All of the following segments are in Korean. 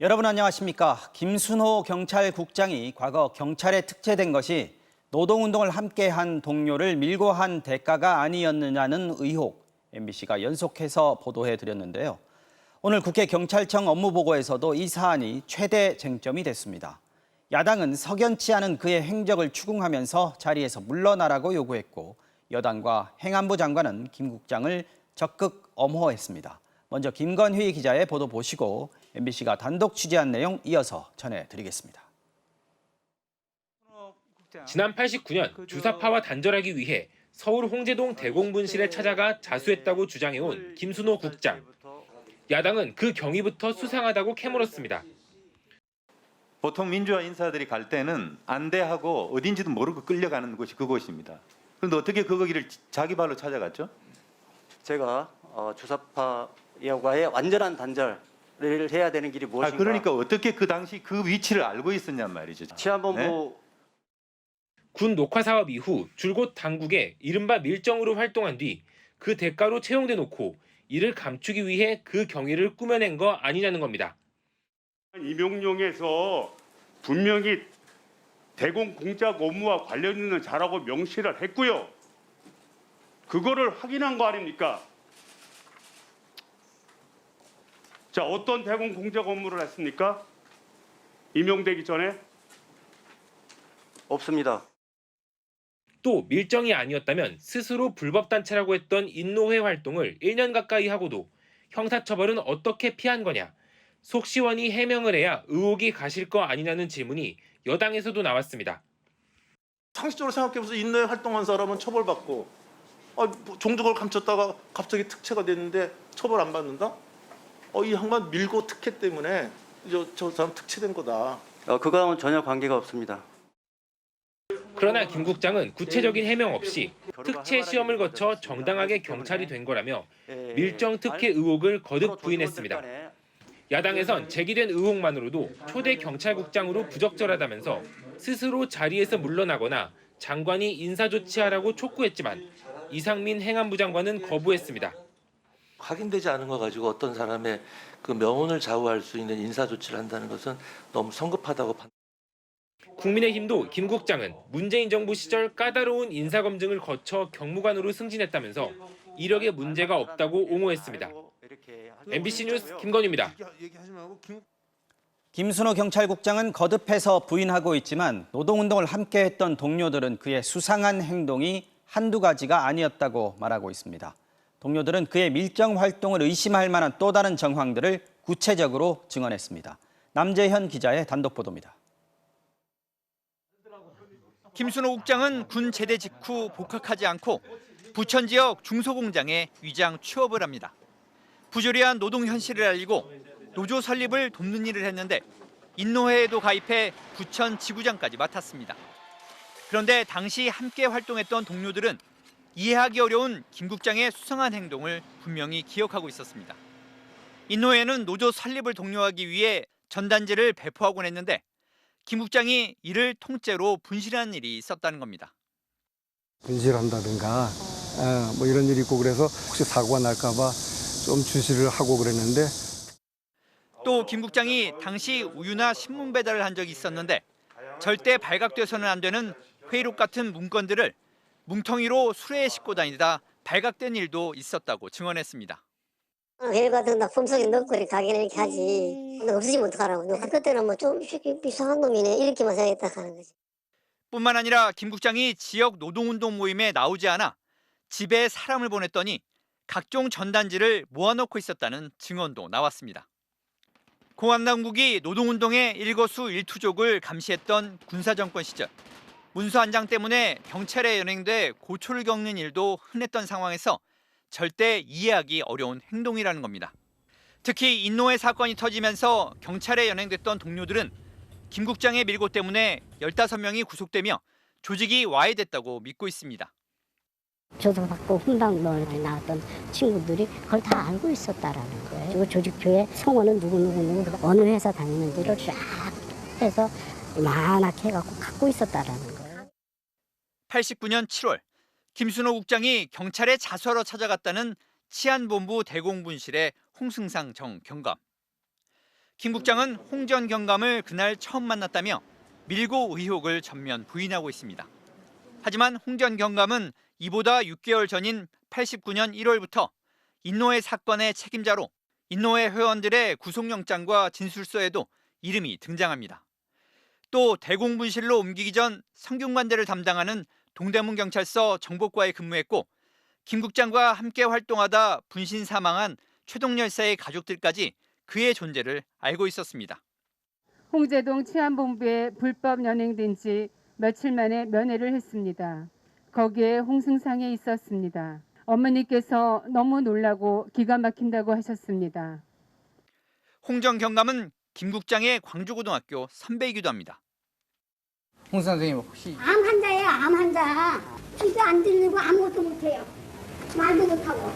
여러분 안녕하십니까? 김순호 경찰국장이 과거 경찰에 특채된 것이 노동운동을 함께한 동료를 밀고 한 대가가 아니었느냐는 의혹, MBC가 연속해서 보도해드렸는데요. 오늘 국회 경찰청 업무보고에서도 이 사안이 최대 쟁점이 됐습니다. 야당은 석연치 않은 그의 행적을 추궁하면서 자리에서 물러나라고 요구했고, 여당과 행안부 장관은 김 국장을 적극 엄호했습니다. 먼저 김건휘 기자의 보도 보시고 MBC가 단독 취재한 내용 이어서 전해드리겠습니다. 지난 89년 주사파와 단절하기 위해 서울 홍제동 대공분실에 찾아가 자수했다고 주장해온 김순호 국장. 야당은 그 경위부터 수상하다고 캐물었습니다. 보통 민주화 인사들이 갈 때는 안대하고 어딘지도 모르고 끌려가는 곳이 그곳입니다. 그런데 어떻게 그 길을 자기 발로 찾아갔죠? 제가 주사파와의 완전한 단절을 해야 되는 길이 무엇인가. 그러니까 어떻게 그 당시 그 위치를 알고 있었냔 말이죠. 치안본부 네? 군 녹화 사업 이후 줄곧 당국에 이른바 밀정으로 활동한 뒤 그 대가로 채용돼 놓고 이를 감추기 위해 그 경위를 꾸며낸 거 아니냐는 겁니다. 임용용에서 분명히 대공 공작 업무와 관련 있는 자라고 명시를 했고요. 그거를 확인한 거 아닙니까? 자, 어떤 대공 공작 업무를 했습니까? 임용되기 전에? 없습니다. 또 밀정이 아니었다면 스스로 불법단체라고 했던 인노회 활동을 1년 가까이 하고도 형사처벌은 어떻게 피한 거냐. 속 시원히 해명을 해야 의혹이 가실 거 아니냐는 질문이 여당에서도 나왔습니다. 상식적으로 생각해보세요. 인내에 활동한 사람은 처벌받고 종족을 감췄다가 갑자기 특채가 됐는데 처벌 안 받는다? 이 양반 밀고 특혜 때문에 저 사람 특채된 거다. 그거하고는 전혀 관계가 없습니다. 그러나 김 국장은 구체적인 해명 없이 특채 시험을 거쳐 정당하게 경찰이 된 거라며 밀정 특혜 의혹을 거듭 부인했습니다. 야당에선 제기된 의혹만으로도 초대 경찰국장으로 부적절하다면서 스스로 자리에서 물러나거나 장관이 인사조치하라고 촉구했지만 이상민 행안부 장관은 거부했습니다. 확인되지 않은 거 가지고 어떤 사람의 그 명운을 좌우할 수 있는 인사 조치를 한다는 것은 너무 성급하다고 판단합니다. 국민의힘도 김 국장은 문재인 정부 시절 까다로운 인사검증을 거쳐 경무관으로 승진했다면서 이력에 문제가 없다고 옹호했습니다. MBC 뉴스 김건희입니다. 김순호 경찰국장은 거듭해서 부인하고 있지만 노동운동을 함께했던 동료들은 그의 수상한 행동이 한두 가지가 아니었다고 말하고 있습니다. 동료들은 그의 밀정 활동을 의심할 만한 또 다른 정황들을 구체적으로 증언했습니다. 남재현 기자의 단독 보도입니다. 김순호 국장은 군 제대 직후 복학하지 않고 부천 지역 중소공장에 위장 취업을 합니다. 부조리한 노동 현실을 알리고 노조 설립을 돕는 일을 했는데 인노회에도 가입해 부천 지구장까지 맡았습니다. 그런데 당시 함께 활동했던 동료들은 이해하기 어려운 김 국장의 수상한 행동을 분명히 기억하고 있었습니다. 인노회는 노조 설립을 독려하기 위해 전단지를 배포하곤 했는데 김 국장이 이를 통째로 분실한 일이 있었다는 겁니다. 분실한다든가 뭐 이런 일이 있고 그래서 혹시 사고가 날까 봐 좀 주시를 하고 그랬는데 또 김 국장이 당시 우유나 신문 배달을 한 적이 있었는데 절대 발각돼서는 안 되는 회의록 같은 문건들을 뭉텅이로 수레에 싣고 다니다 발각된 일도 있었다고 증언했습니다. 회의 같은 거 품속에 넣고 이렇게 가게는 이렇게 하지. 근데 없어지면 어떡하라고. 그때는 뭐 좀 이상한 놈이네 이렇게만 생각했다 하는 거지. 뿐만 아니라 김 국장이 지역 노동운동 모임에 나오지 않아 집에 사람을 보냈더니 각종 전단지를 모아놓고 있었다는 증언도 나왔습니다. 공안당국이 노동운동의 일거수일투족을 감시했던 군사정권 시절 문서 한 장 때문에 경찰에 연행돼 고초를 겪는 일도 흔했던 상황에서 절대 이해하기 어려운 행동이라는 겁니다. 특히 인노회 사건이 터지면서 경찰에 연행됐던 동료들은 김 국장의 밀고 때문에 15명이 구속되며 조직이 와해됐다고 믿고 있습니다. 조사받고 훈방론에 나왔던 친구들이 그걸 다 알고 있었다라는 거예요. 그리고 조직표에 성원은 누구 어느 회사 다니는지를 쫙 해서 이만하게 해갖고 갖고 있었다라는 거예요. 89년 7월 김순호 국장이 경찰에 자수하러 찾아갔다는 치안본부 대공분실의 홍승상 정 경감. 김 국장은 홍 전 경감을 그날 처음 만났다며 밀고 의혹을 전면 부인하고 있습니다. 하지만 홍 전 경감은 이보다 6개월 전인 89년 1월부터 인노회 사건의 책임자로 인노회 회원들의 구속영장과 진술서에도 이름이 등장합니다. 또 대공분실로 옮기기 전 성균관대를 담당하는 동대문경찰서 정보과에 근무했고 김 국장과 함께 활동하다 분신 사망한 최동 열사의 가족들까지 그의 존재를 알고 있었습니다. 홍제동 치안본부에 불법 연행된 지 며칠 만에 면회를 했습니다. 거기에 홍승상이 있었습니다. 어머니께서 너무 놀라고 기가 막힌다고 하셨습니다. 홍 전 경감은 김 국장의 광주고등학교 선배이기도 합니다. 홍 선생님 혹시 암 환자예요, 암 환자. 귀도 안 들리고 아무것도 못해요. 말도 못하고.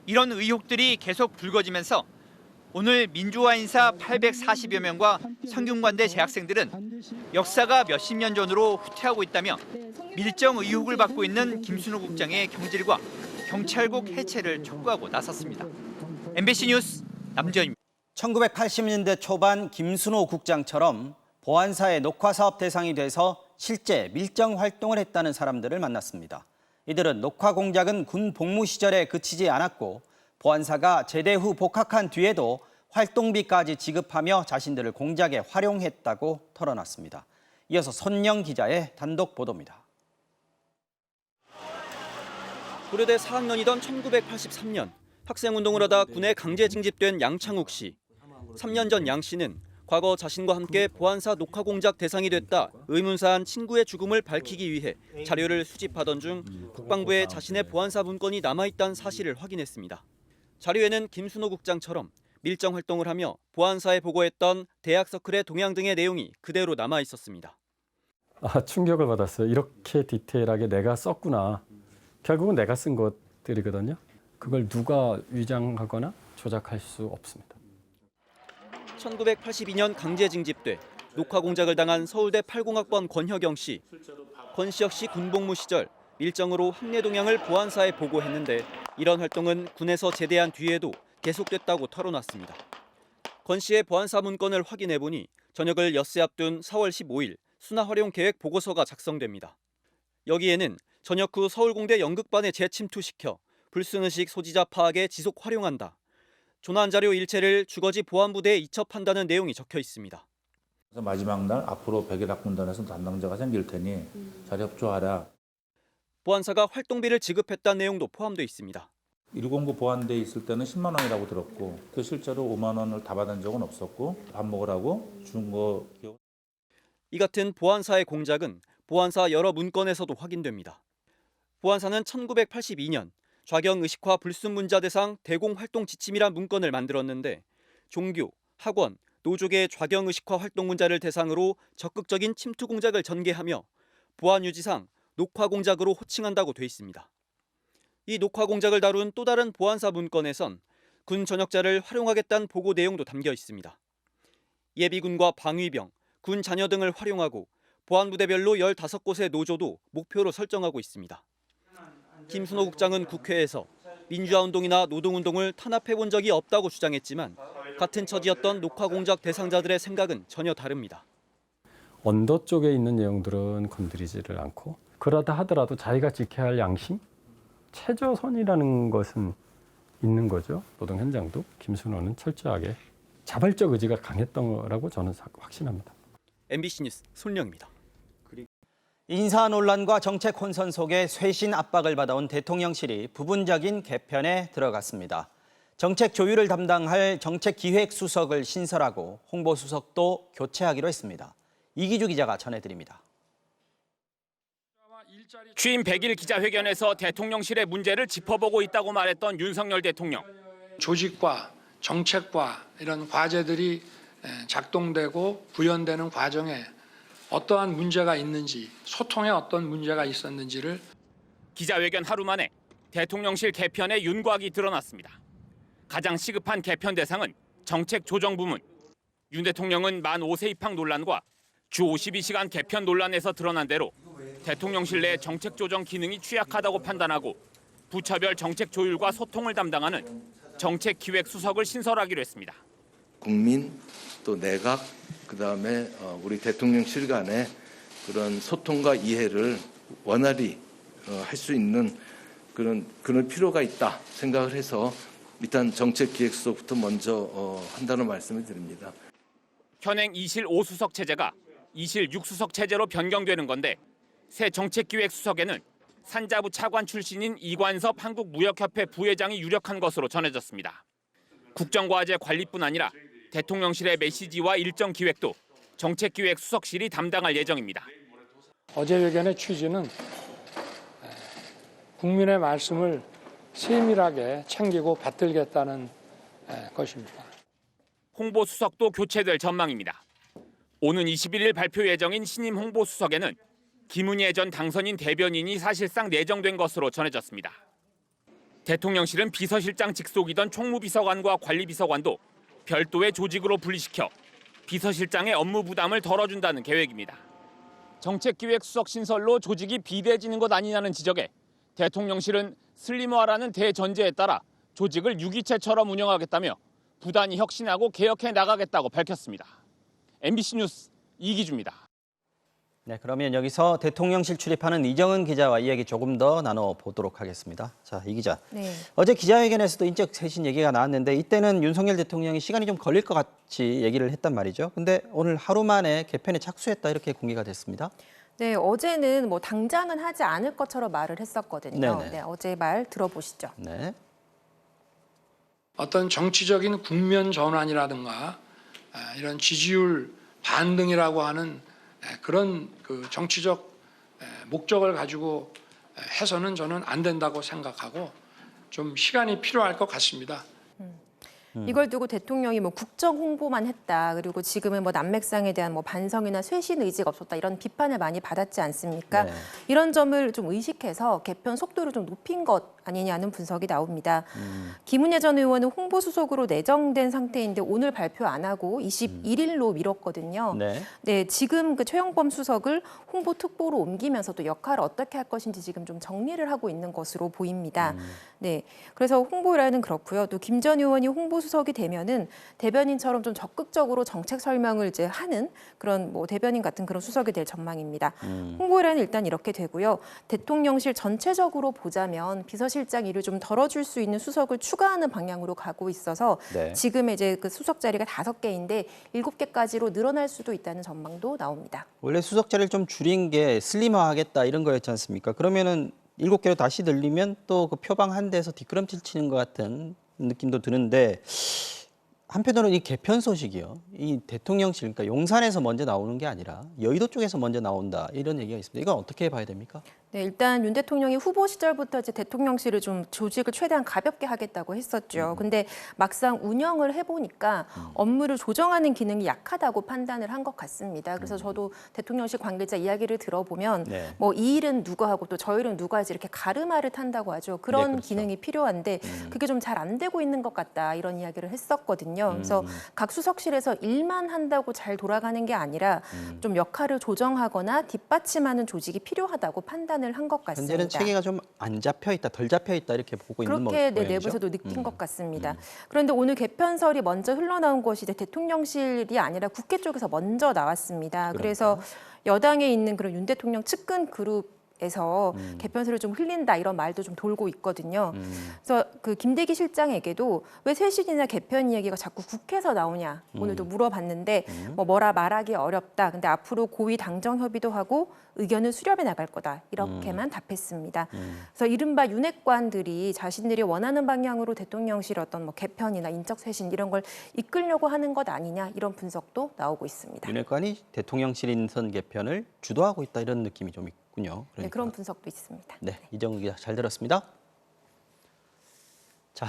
이런 의혹들이 계속 불거지면서 오늘 민주화 인사 840여 명과 성균관대 재학생들은 역사가 몇십 년 전으로 후퇴하고 있다며 밀정 의혹을 받고 있는 김순호 국장의 경질과 경찰국 해체를 촉구하고 나섰습니다. MBC 뉴스 남지현입니다. 1980년대 초반 김순호 국장처럼 보안사의 녹화사업 대상이 돼서 실제 밀정 활동을 했다는 사람들을 만났습니다. 이들은 녹화 공작은 군 복무 시절에 그치지 않았고 보안사가 제대 후 복학한 뒤에도 활동비까지 지급하며 자신들을 공작에 활용했다고 털어놨습니다. 이어서 손영 기자의 단독 보도입니다. 고려대 4학년이던 1983년 학생운동을 하다 군에 강제 징집된 양창욱 씨. 3년 전 양 씨는 과거 자신과 함께 보안사 녹화 공작 대상이 됐다 의문사한 친구의 죽음을 밝히기 위해 자료를 수집하던 중 국방부에 자신의 보안사 문건이 남아있다는 사실을 확인했습니다. 자료에는 김순호 국장처럼 밀정 활동을 하며 보안사에 보고했던 대학 서클의 동향 등의 내용이 그대로 남아있었습니다. 충격을 받았어요. 이렇게 디테일하게 내가 썼구나. 결국은 내가 쓴 것들이거든요. 그걸 누가 위장하거나 조작할 수 없습니다. 1982년 강제 징집돼 녹화 공작을 당한 서울대 80학번 권혁영 씨. 권 씨 역시 군복무 시절 밀정으로 학내 동향을 보안사에 보고했는데 이런 활동은 군에서 제대한 뒤에도 계속됐다고 털어놨습니다. 권 씨의 보안사 문건을 확인해보니 전역을 엿새 앞둔 4월 15일 순화 활용 계획 보고서가 작성됩니다. 여기에는 전역 후 서울공대 연극반에 재침투시켜 불순의식 소지자 파악에 지속 활용한다. 조난 자료 일체를 주거지 보안부대에 이첩한다는 내용이 적혀 있습니다. 마지막 날 앞으로 백일학군단에서 담당자가 생길 테니 잘 협조하라. 보안사가 활동비를 지급했다는 내용도 포함되어 있습니다. 109 보안대에 있을 때는 10만 원이라고 들었고 그 실제로 5만 원을 다 받은 적은 없었고 밥 먹으라고 준 거 기억. 이 같은 보안사의 공작은 보안사 여러 문건에서도 확인됩니다. 보안사는 1982년 좌경 의식화 불순문자 대상 대공활동 지침이란 문건을 만들었는데 종교, 학원, 노조계 좌경 의식화 활동 문자를 대상으로 적극적인 침투 공작을 전개하며 보안 유지상 녹화 공작으로 호칭한다고 돼 있습니다. 이 녹화 공작을 다룬 또 다른 보안사 문건에선 군 전역자를 활용하겠다는 보고 내용도 담겨 있습니다. 예비군과 방위병, 군 자녀 등을 활용하고 보안부대별로 15곳의 노조도 목표로 설정하고 있습니다. 김순호 국장은 국회에서 민주화운동이나 노동운동을 탄압해본 적이 없다고 주장했지만 같은 처지였던 녹화 공작 대상자들의 생각은 전혀 다릅니다. 언더 쪽에 있는 내용들은 건드리지를 않고 그러다 하더라도 자기가 지켜야 할 양심, 최저선이라는 것은 있는 거죠. 노동 현장도 김순호는 철저하게 자발적 의지가 강했던 거라고 저는 확신합니다. MBC 뉴스 손영입니다. 인사 논란과 정책 혼선 속에 쇄신 압박을 받아온 대통령실이 부분적인 개편에 들어갔습니다. 정책 조율을 담당할 정책기획수석을 신설하고 홍보수석도 교체하기로 했습니다. 이기주 기자가 전해드립니다. 취임 100일 기자회견에서 대통령실의 문제를 짚어보고 있다고 말했던 윤석열 대통령. 조직과 정책과 이런 과제들이 작동되고 구현되는 과정에 어떠한 문제가 있는지, 소통에 어떤 문제가 있었는지를. 기자회견 하루 만에 대통령실 개편의 윤곽이 드러났습니다. 가장 시급한 개편 대상은 정책조정부문. 윤 대통령은 만 5세 입학 논란과 주 52시간 개편 논란에서 드러난 대로 대통령실 내 정책조정 기능이 취약하다고 판단하고 부처별 정책 조율과 소통을 담당하는 정책기획수석을 신설하기로 했습니다. 국민 또 내각 그다음에 우리 대통령실 간의 그런 소통과 이해를 원활히 할 수 있는 그런 필요가 있다 생각을 해서 일단 정책기획수석부터 먼저 한다는 말씀을 드립니다. 현행 2실 5수석 체제가 2실 6수석 체제로 변경되는 건데 새 정책기획수석에는 산자부 차관 출신인 이관섭 한국무역협회 부회장이 유력한 것으로 전해졌습니다. 국정과제 관리뿐 아니라 대통령실의 메시지와 일정 기획도 정책기획수석실이 담당할 예정입니다. 어제 회견의 취지는 국민의 말씀을 세밀하게 챙기고 받들겠다는 것입니다. 홍보수석도 교체될 전망입니다. 오는 21일 발표 예정인 신임 홍보수석에는 김은혜 전 당선인 대변인이 사실상 내정된 것으로 전해졌습니다. 대통령실은 비서실장 직속이던 총무비서관과 관리비서관도 별도의 조직으로 분리시켜 비서실장의 업무 부담을 덜어준다는 계획입니다. 정책기획수석 신설로 조직이 비대해지는 것 아니냐는 지적에 대통령실은 슬림화라는 대전제에 따라 조직을 유기체처럼 운영하겠다며 부단히 혁신하고 개혁해 나가겠다고 밝혔습니다. MBC 뉴스 이기주입니다. 네, 그러면 여기서 대통령실 출입하는 이정은 기자와 이야기 조금 더 나눠보도록 하겠습니다. 자, 이 기자. 네. 어제 기자회견에서도 인적 쇄신 얘기가 나왔는데 이때는 윤석열 대통령이 시간이 좀 걸릴 것 같이 얘기를 했단 말이죠. 근데 오늘 하루 만에 개편에 착수했다 이렇게 공개가 됐습니다. 네, 어제는 뭐 당장은 하지 않을 것처럼 말을 했었거든요. 네네. 네, 어제 말 들어보시죠. 네. 어떤 정치적인 국면 전환이라든가 이런 지지율 반등이라고 하는 그런 그 정치적 목적을 가지고 해서는 저는 안 된다고 생각하고 좀 시간이 필요할 것 같습니다. 이걸 두고 대통령이 뭐 국정 홍보만 했다. 그리고 지금은 뭐 남맥상에 대한 뭐 반성이나 쇄신 의지가 없었다. 이런 비판을 많이 받았지 않습니까? 네. 이런 점을 좀 의식해서 개편 속도를 좀 높인 것 아니냐는 분석이 나옵니다. 김은혜 전 의원은 홍보수석으로 내정된 상태인데 오늘 발표 안 하고 21일로 미뤘거든요. 네. 네, 지금 그 최영범 수석을 홍보특보로 옮기면서 또 역할을 어떻게 할 것인지 지금 좀 정리를 하고 있는 것으로 보입니다. 네, 그래서 홍보라는 그렇고요. 또 김 전 의원이 홍보수석이 되면은 대변인처럼 좀 적극적으로 정책 설명을 이제 하는 그런 뭐 대변인 같은 그런 수석이 될 전망입니다. 홍보라는 일단 이렇게 되고요. 대통령실 전체적으로 보자면 비서실장 일을 좀 덜어줄 수 있는 수석을 추가하는 방향으로 가고 있어서 네. 지금 이제 그 수석 자리가 5개인데 7개까지로 늘어날 수도 있다는 전망도 나옵니다. 원래 수석 자리를 좀 줄인 게 슬림화하겠다 이런 거였지 않습니까? 그러면은 7개로 다시 늘리면 또 그 표방 한 데서 뒷걸음질 치는 것 같은 느낌도 드는데 한편으로는 이 개편 소식이요. 이 대통령실, 그러니까 용산에서 먼저 나오는 게 아니라 여의도 쪽에서 먼저 나온다 이런 얘기가 있습니다. 이건 어떻게 봐야 됩니까? 네, 일단 윤 대통령이 후보 시절부터 이제 대통령실을 좀 조직을 최대한 가볍게 하겠다고 했었죠. 근데 막상 운영을 해보니까 업무를 조정하는 기능이 약하다고 판단을 한 것 같습니다. 그래서 저도 대통령실 관계자 이야기를 들어보면 네. 뭐 이 일은 누가 하고 또 저 일은 누가 하지 이렇게 가르마를 탄다고 하죠. 그런 네, 그렇죠. 기능이 필요한데 그게 좀 잘 안 되고 있는 것 같다 이런 이야기를 했었거든요. 그래서 각 수석실에서 일만 한다고 잘 돌아가는 게 아니라 좀 역할을 조정하거나 뒷받침하는 조직이 필요하다고 판단을 한 것 같습니다. 현재는 체계가 좀 안 잡혀 있다, 덜 잡혀 있다 이렇게 보고 있는 그렇게 모양이죠. 내부에서도 느낀 것 같습니다. 그런데 오늘 개편설이 먼저 흘러나온 것이 이제 대통령실이 아니라 국회 쪽에서 먼저 나왔습니다. 그래서 여당에 있는 그런 윤 대통령 측근 그룹에서 개편설을 좀 흘린다 이런 말도 좀 돌고 있거든요. 그래서 그 김대기 실장에게도 왜 쇄신이나 개편 이야기가 자꾸 국회에서 나오냐 오늘도 물어봤는데 뭐라 말하기 어렵다. 근데 앞으로 고위 당정 협의도 하고 의견을 수렴해 나갈 거다 이렇게만 답했습니다. 그래서 이른바 윤핵관들이 자신들이 원하는 방향으로 대통령실 어떤 뭐 개편이나 인적 쇄신 이런 걸 이끌려고 하는 것 아니냐 이런 분석도 나오고 있습니다. 윤핵관이 대통령실 인선 개편을 주도하고 있다 이런 느낌이 좀 있군요. 그러니까. 네, 그런 분석도 있습니다. 네, 이정우 기자 잘 들었습니다. 자,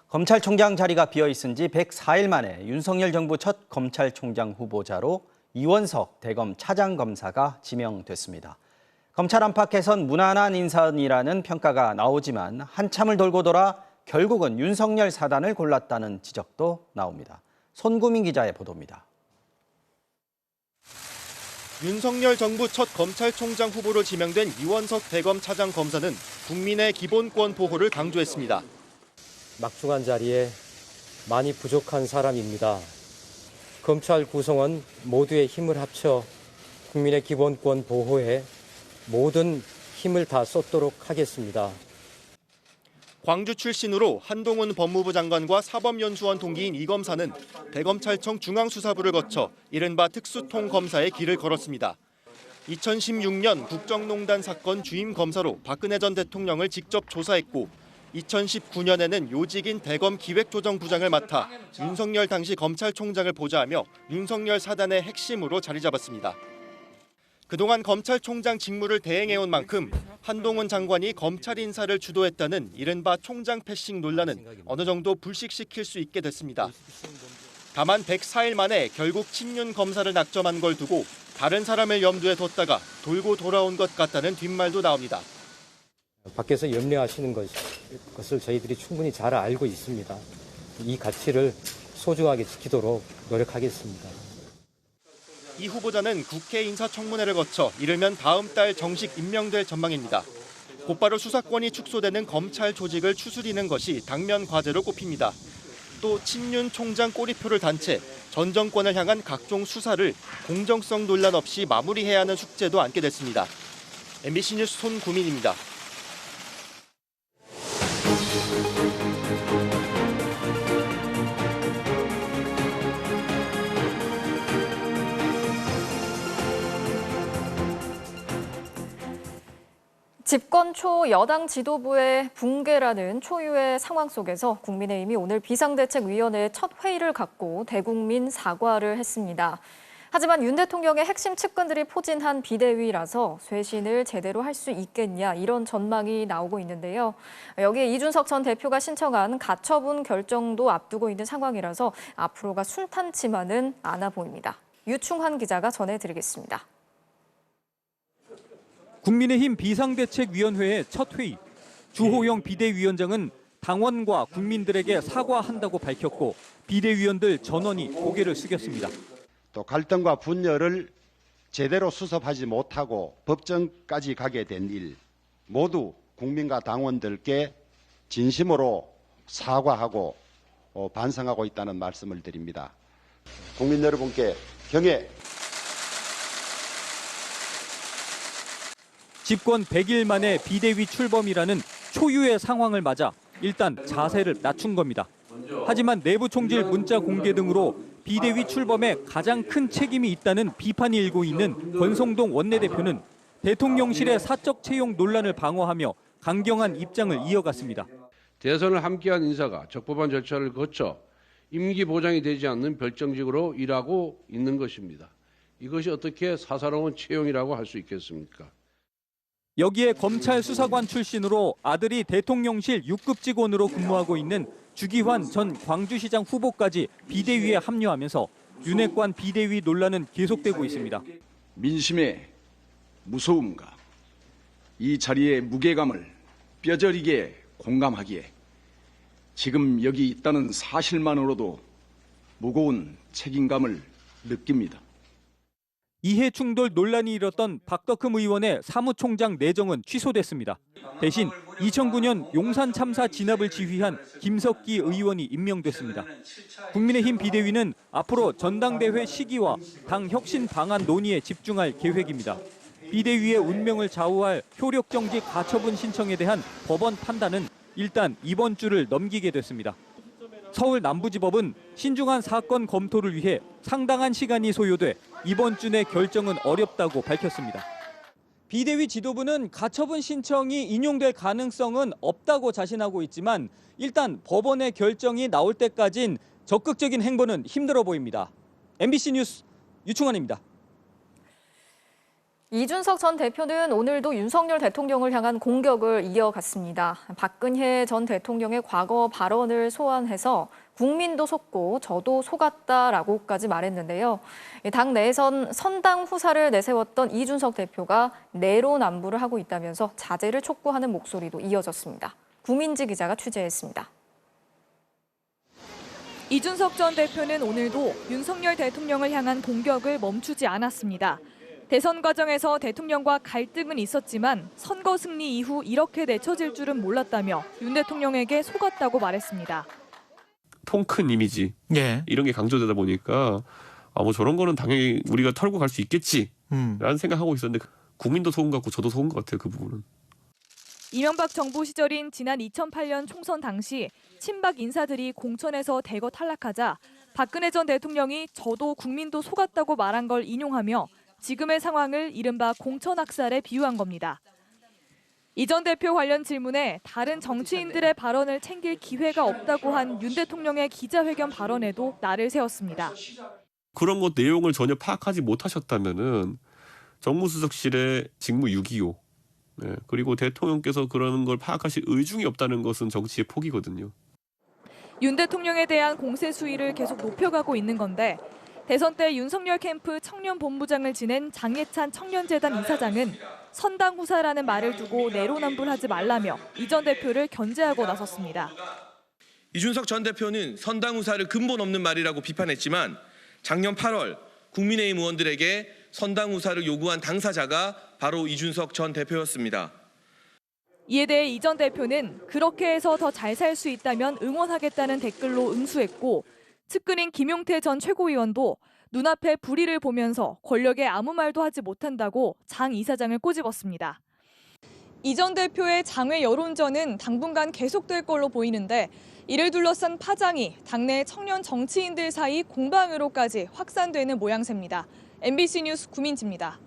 검찰총장 자리가 비어 있은 지 104일 만에 윤석열 정부 첫 검찰총장 후보자로 이원석 대검 차장검사가 지명됐습니다. 검찰 안팎에선 무난한 인선이라는 평가가 나오지만 한참을 돌고 돌아 결국은 윤석열 사단을 골랐다는 지적도 나옵니다. 손구민 기자의 보도입니다. 윤석열 정부 첫 검찰총장 후보로 지명된 이원석 대검 차장검사는 국민의 기본권 보호를 강조했습니다. 막중한 자리에 많이 부족한 사람입니다. 검찰 구성원 모두의 힘을 합쳐 국민의 기본권 보호에 모든 힘을 다 쏟도록 하겠습니다. 광주 출신으로 한동훈 법무부 장관과 사법연수원 동기인 이 검사는 대검찰청 중앙수사부를 거쳐 이른바 특수통검사의 길을 걸었습니다. 2016년 국정농단 사건 주임 검사로 박근혜 전 대통령을 직접 조사했고 2019년에는 요직인 대검 기획조정부장을 맡아 윤석열 당시 검찰총장을 보좌하며 윤석열 사단의 핵심으로 자리 잡았습니다. 그동안 검찰총장 직무를 대행해온 만큼 한동훈 장관이 검찰 인사를 주도했다는 이른바 총장 패싱 논란은 어느 정도 불식시킬 수 있게 됐습니다. 다만 104일 만에 결국 친윤 검사를 낙점한 걸 두고 다른 사람을 염두에 뒀다가 돌고 돌아온 것 같다는 뒷말도 나옵니다. 밖에서 염려하시는 것을 저희들이 충분히 잘 알고 있습니다. 이 가치를 소중하게 지키도록 노력하겠습니다. 이 후보자는 국회 인사청문회를 거쳐 이르면 다음 달 정식 임명될 전망입니다. 곧바로 수사권이 축소되는 검찰 조직을 추스리는 것이 당면 과제로 꼽힙니다. 또 친윤 총장 꼬리표를 단 채 전 정권을 향한 각종 수사를 공정성 논란 없이 마무리해야 하는 숙제도 안게 됐습니다. MBC 뉴스 손구민입니다. 집권 초 여당 지도부의 붕괴라는 초유의 상황 속에서 국민의힘이 오늘 비상대책위원회 첫 회의를 갖고 대국민 사과를 했습니다. 하지만 윤 대통령의 핵심 측근들이 포진한 비대위라서 쇄신을 제대로 할 수 있겠냐 이런 전망이 나오고 있는데요. 여기에 이준석 전 대표가 신청한 가처분 결정도 앞두고 있는 상황이라서 앞으로가 순탄치만은 않아 보입니다. 유충환 기자가 전해드리겠습니다. 국민의힘 비상대책위원회의 첫 회의, 주호영 비대위원장은 당원과 국민들에게 사과한다고 밝혔고 비대위원들 전원이 고개를 숙였습니다. 또 갈등과 분열을 제대로 수습하지 못하고 법정까지 가게 된 일 모두 국민과 당원들께 진심으로 사과하고 반성하고 있다는 말씀을 드립니다. 국민 여러분께 경애. 집권 100일 만에 비대위 출범이라는 초유의 상황을 맞아 일단 자세를 낮춘 겁니다. 하지만 내부 총질 문자 공개 등으로 비대위 출범에 가장 큰 책임이 있다는 비판이 일고 있는 권성동 원내대표는 대통령실의 사적 채용 논란을 방어하며 강경한 입장을 이어갔습니다. 대선을 함께한 인사가 적법한 절차를 거쳐 임기 보장이 되지 않는 별정직으로 일하고 있는 것입니다. 이것이 어떻게 사사로운 채용이라고 할 수 있겠습니까? 여기에 검찰 수사관 출신으로 아들이 대통령실 6급 직원으로 근무하고 있는 주기환 전 광주시장 후보까지 비대위에 합류하면서 윤핵관 비대위 논란은 계속되고 있습니다. 민심의 무서움과 이 자리의 무게감을 뼈저리게 공감하기에 지금 여기 있다는 사실만으로도 무거운 책임감을 느낍니다. 이해충돌 논란이 일었던 박덕흠 의원의 사무총장 내정은 취소됐습니다. 대신 2009년 용산 참사 진압을 지휘한 김석기 의원이 임명됐습니다. 국민의힘 비대위는 앞으로 전당대회 시기와 당 혁신 방안 논의에 집중할 계획입니다. 비대위의 운명을 좌우할 효력정지 가처분 신청에 대한 법원 판단은 일단 이번 주를 넘기게 됐습니다. 서울 남부지법은 신중한 사건 검토를 위해 상당한 시간이 소요돼 이번 주 내 결정은 어렵다고 밝혔습니다. 비대위 지도부는 가처분 신청이 인용될 가능성은 없다고 자신하고 있지만 일단 법원의 결정이 나올 때까진 적극적인 행보는 힘들어 보입니다. MBC 뉴스 유충환입니다. 이준석 전 대표는 오늘도 윤석열 대통령을 향한 공격을 이어갔습니다. 박근혜 전 대통령의 과거 발언을 소환해서 국민도 속고 저도 속았다라고까지 말했는데요. 당 내에선 선당 후사를 내세웠던 이준석 대표가 내로남불을 하고 있다면서 자제를 촉구하는 목소리도 이어졌습니다. 구민지 기자가 취재했습니다. 이준석 전 대표는 오늘도 윤석열 대통령을 향한 공격을 멈추지 않았습니다. 대선 과정에서 대통령과 갈등은 있었지만 선거 승리 이후 이렇게 내쳐질 줄은 몰랐다며 윤 대통령에게 속았다고 말했습니다. 통 큰 이미지 이런 게 강조되다 보니까 뭐 저런 거는 당연히 우리가 털고 갈 수 있겠지라는 생각하고 있었는데 국민도 속은 것 같고 저도 속은 것 같아요. 그 부분은. 이명박 정부 시절인 지난 2008년 총선 당시 친박 인사들이 공천에서 대거 탈락하자 박근혜 전 대통령이 저도 국민도 속았다고 말한 걸 인용하며 지금의 상황을 이른바 공천 학살에 비유한 겁니다. 이 전 대표 관련 질문에 다른 정치인들의 발언을 챙길 기회가 없다고 한 윤 대통령의 기자회견 발언에도 날을 세웠습니다. 그런 것 내용을 전혀 파악하지 못하셨다면은 정무수석실의 직무 유기요. 네, 그리고 대통령께서 그러는 걸 파악하실 의중이 없다는 것은 정치의 폭이거든요. 윤 대통령에 대한 공세 수위를 계속 높여가고 있는 건데 대선 때 윤석열 캠프 청년본부장을 지낸 장예찬 청년재단 이사장은 선당 후사라는 말을 두고 내로남불하지 말라며 이 전 대표를 견제하고 나섰습니다. 이준석 전 대표는 선당 후사를 근본 없는 말이라고 비판했지만 작년 8월 국민의힘 의원들에게 선당 후사를 요구한 당사자가 바로 이준석 전 대표였습니다. 이에 대해 이 전 대표는 그렇게 해서 더 잘 살 수 있다면 응원하겠다는 댓글로 응수했고 측근인 김용태 전 최고위원도 눈앞에 불의를 보면서 권력에 아무 말도 하지 못한다고 장 이사장을 꼬집었습니다. 이 전 대표의 장외 여론전은 당분간 계속될 걸로 보이는데 이를 둘러싼 파장이 당내 청년 정치인들 사이 공방으로까지 확산되는 모양새입니다. MBC 뉴스 구민지입니다.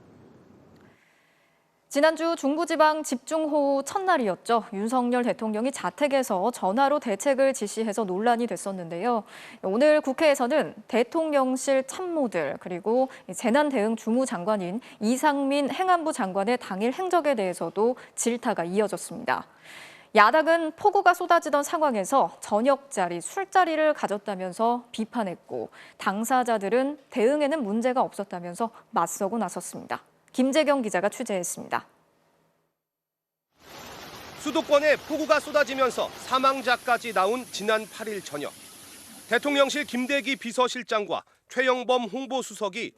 지난주 중부지방 집중호우 첫날이었죠. 윤석열 대통령이 자택에서 전화로 대책을 지시해서 논란이 됐었는데요. 오늘 국회에서는 대통령실 참모들 그리고 재난대응 주무장관인 이상민 행안부 장관의 당일 행적에 대해서도 질타가 이어졌습니다. 야당은 폭우가 쏟아지던 상황에서 저녁자리, 술자리를 가졌다면서 비판했고 당사자들은 대응에는 문제가 없었다면서 맞서고 나섰습니다. 김재경 기자가 취재했습니다. 수도권에 폭우가 쏟아지면서 사망자까지 나온 지난 8일 저녁. 대통령실 김대기 비서실장과 최영범 홍보수석이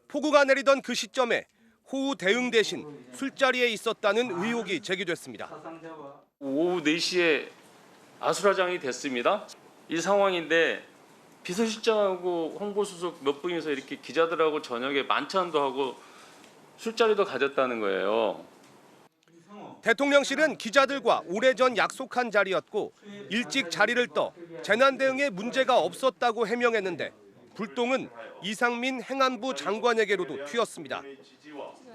폭우가 내리던 그 시점에 호우 대응 대신 술자리에 있었다는 의혹이 제기됐습니다. 오후 4시에 아수라장이 됐습니다. 이 상황인데 비서실장하고 홍보수석 몇 분이서 이렇게 기자들하고 저녁에 만찬도 하고 술자리도 가졌다는 거예요. 대통령실은 기자들과 오래전 약속한 자리였고 일찍 자리를 떠 재난 대응에 문제가 없었다고 해명했는데 불똥은 이상민 행안부 장관에게로도 튀었습니다.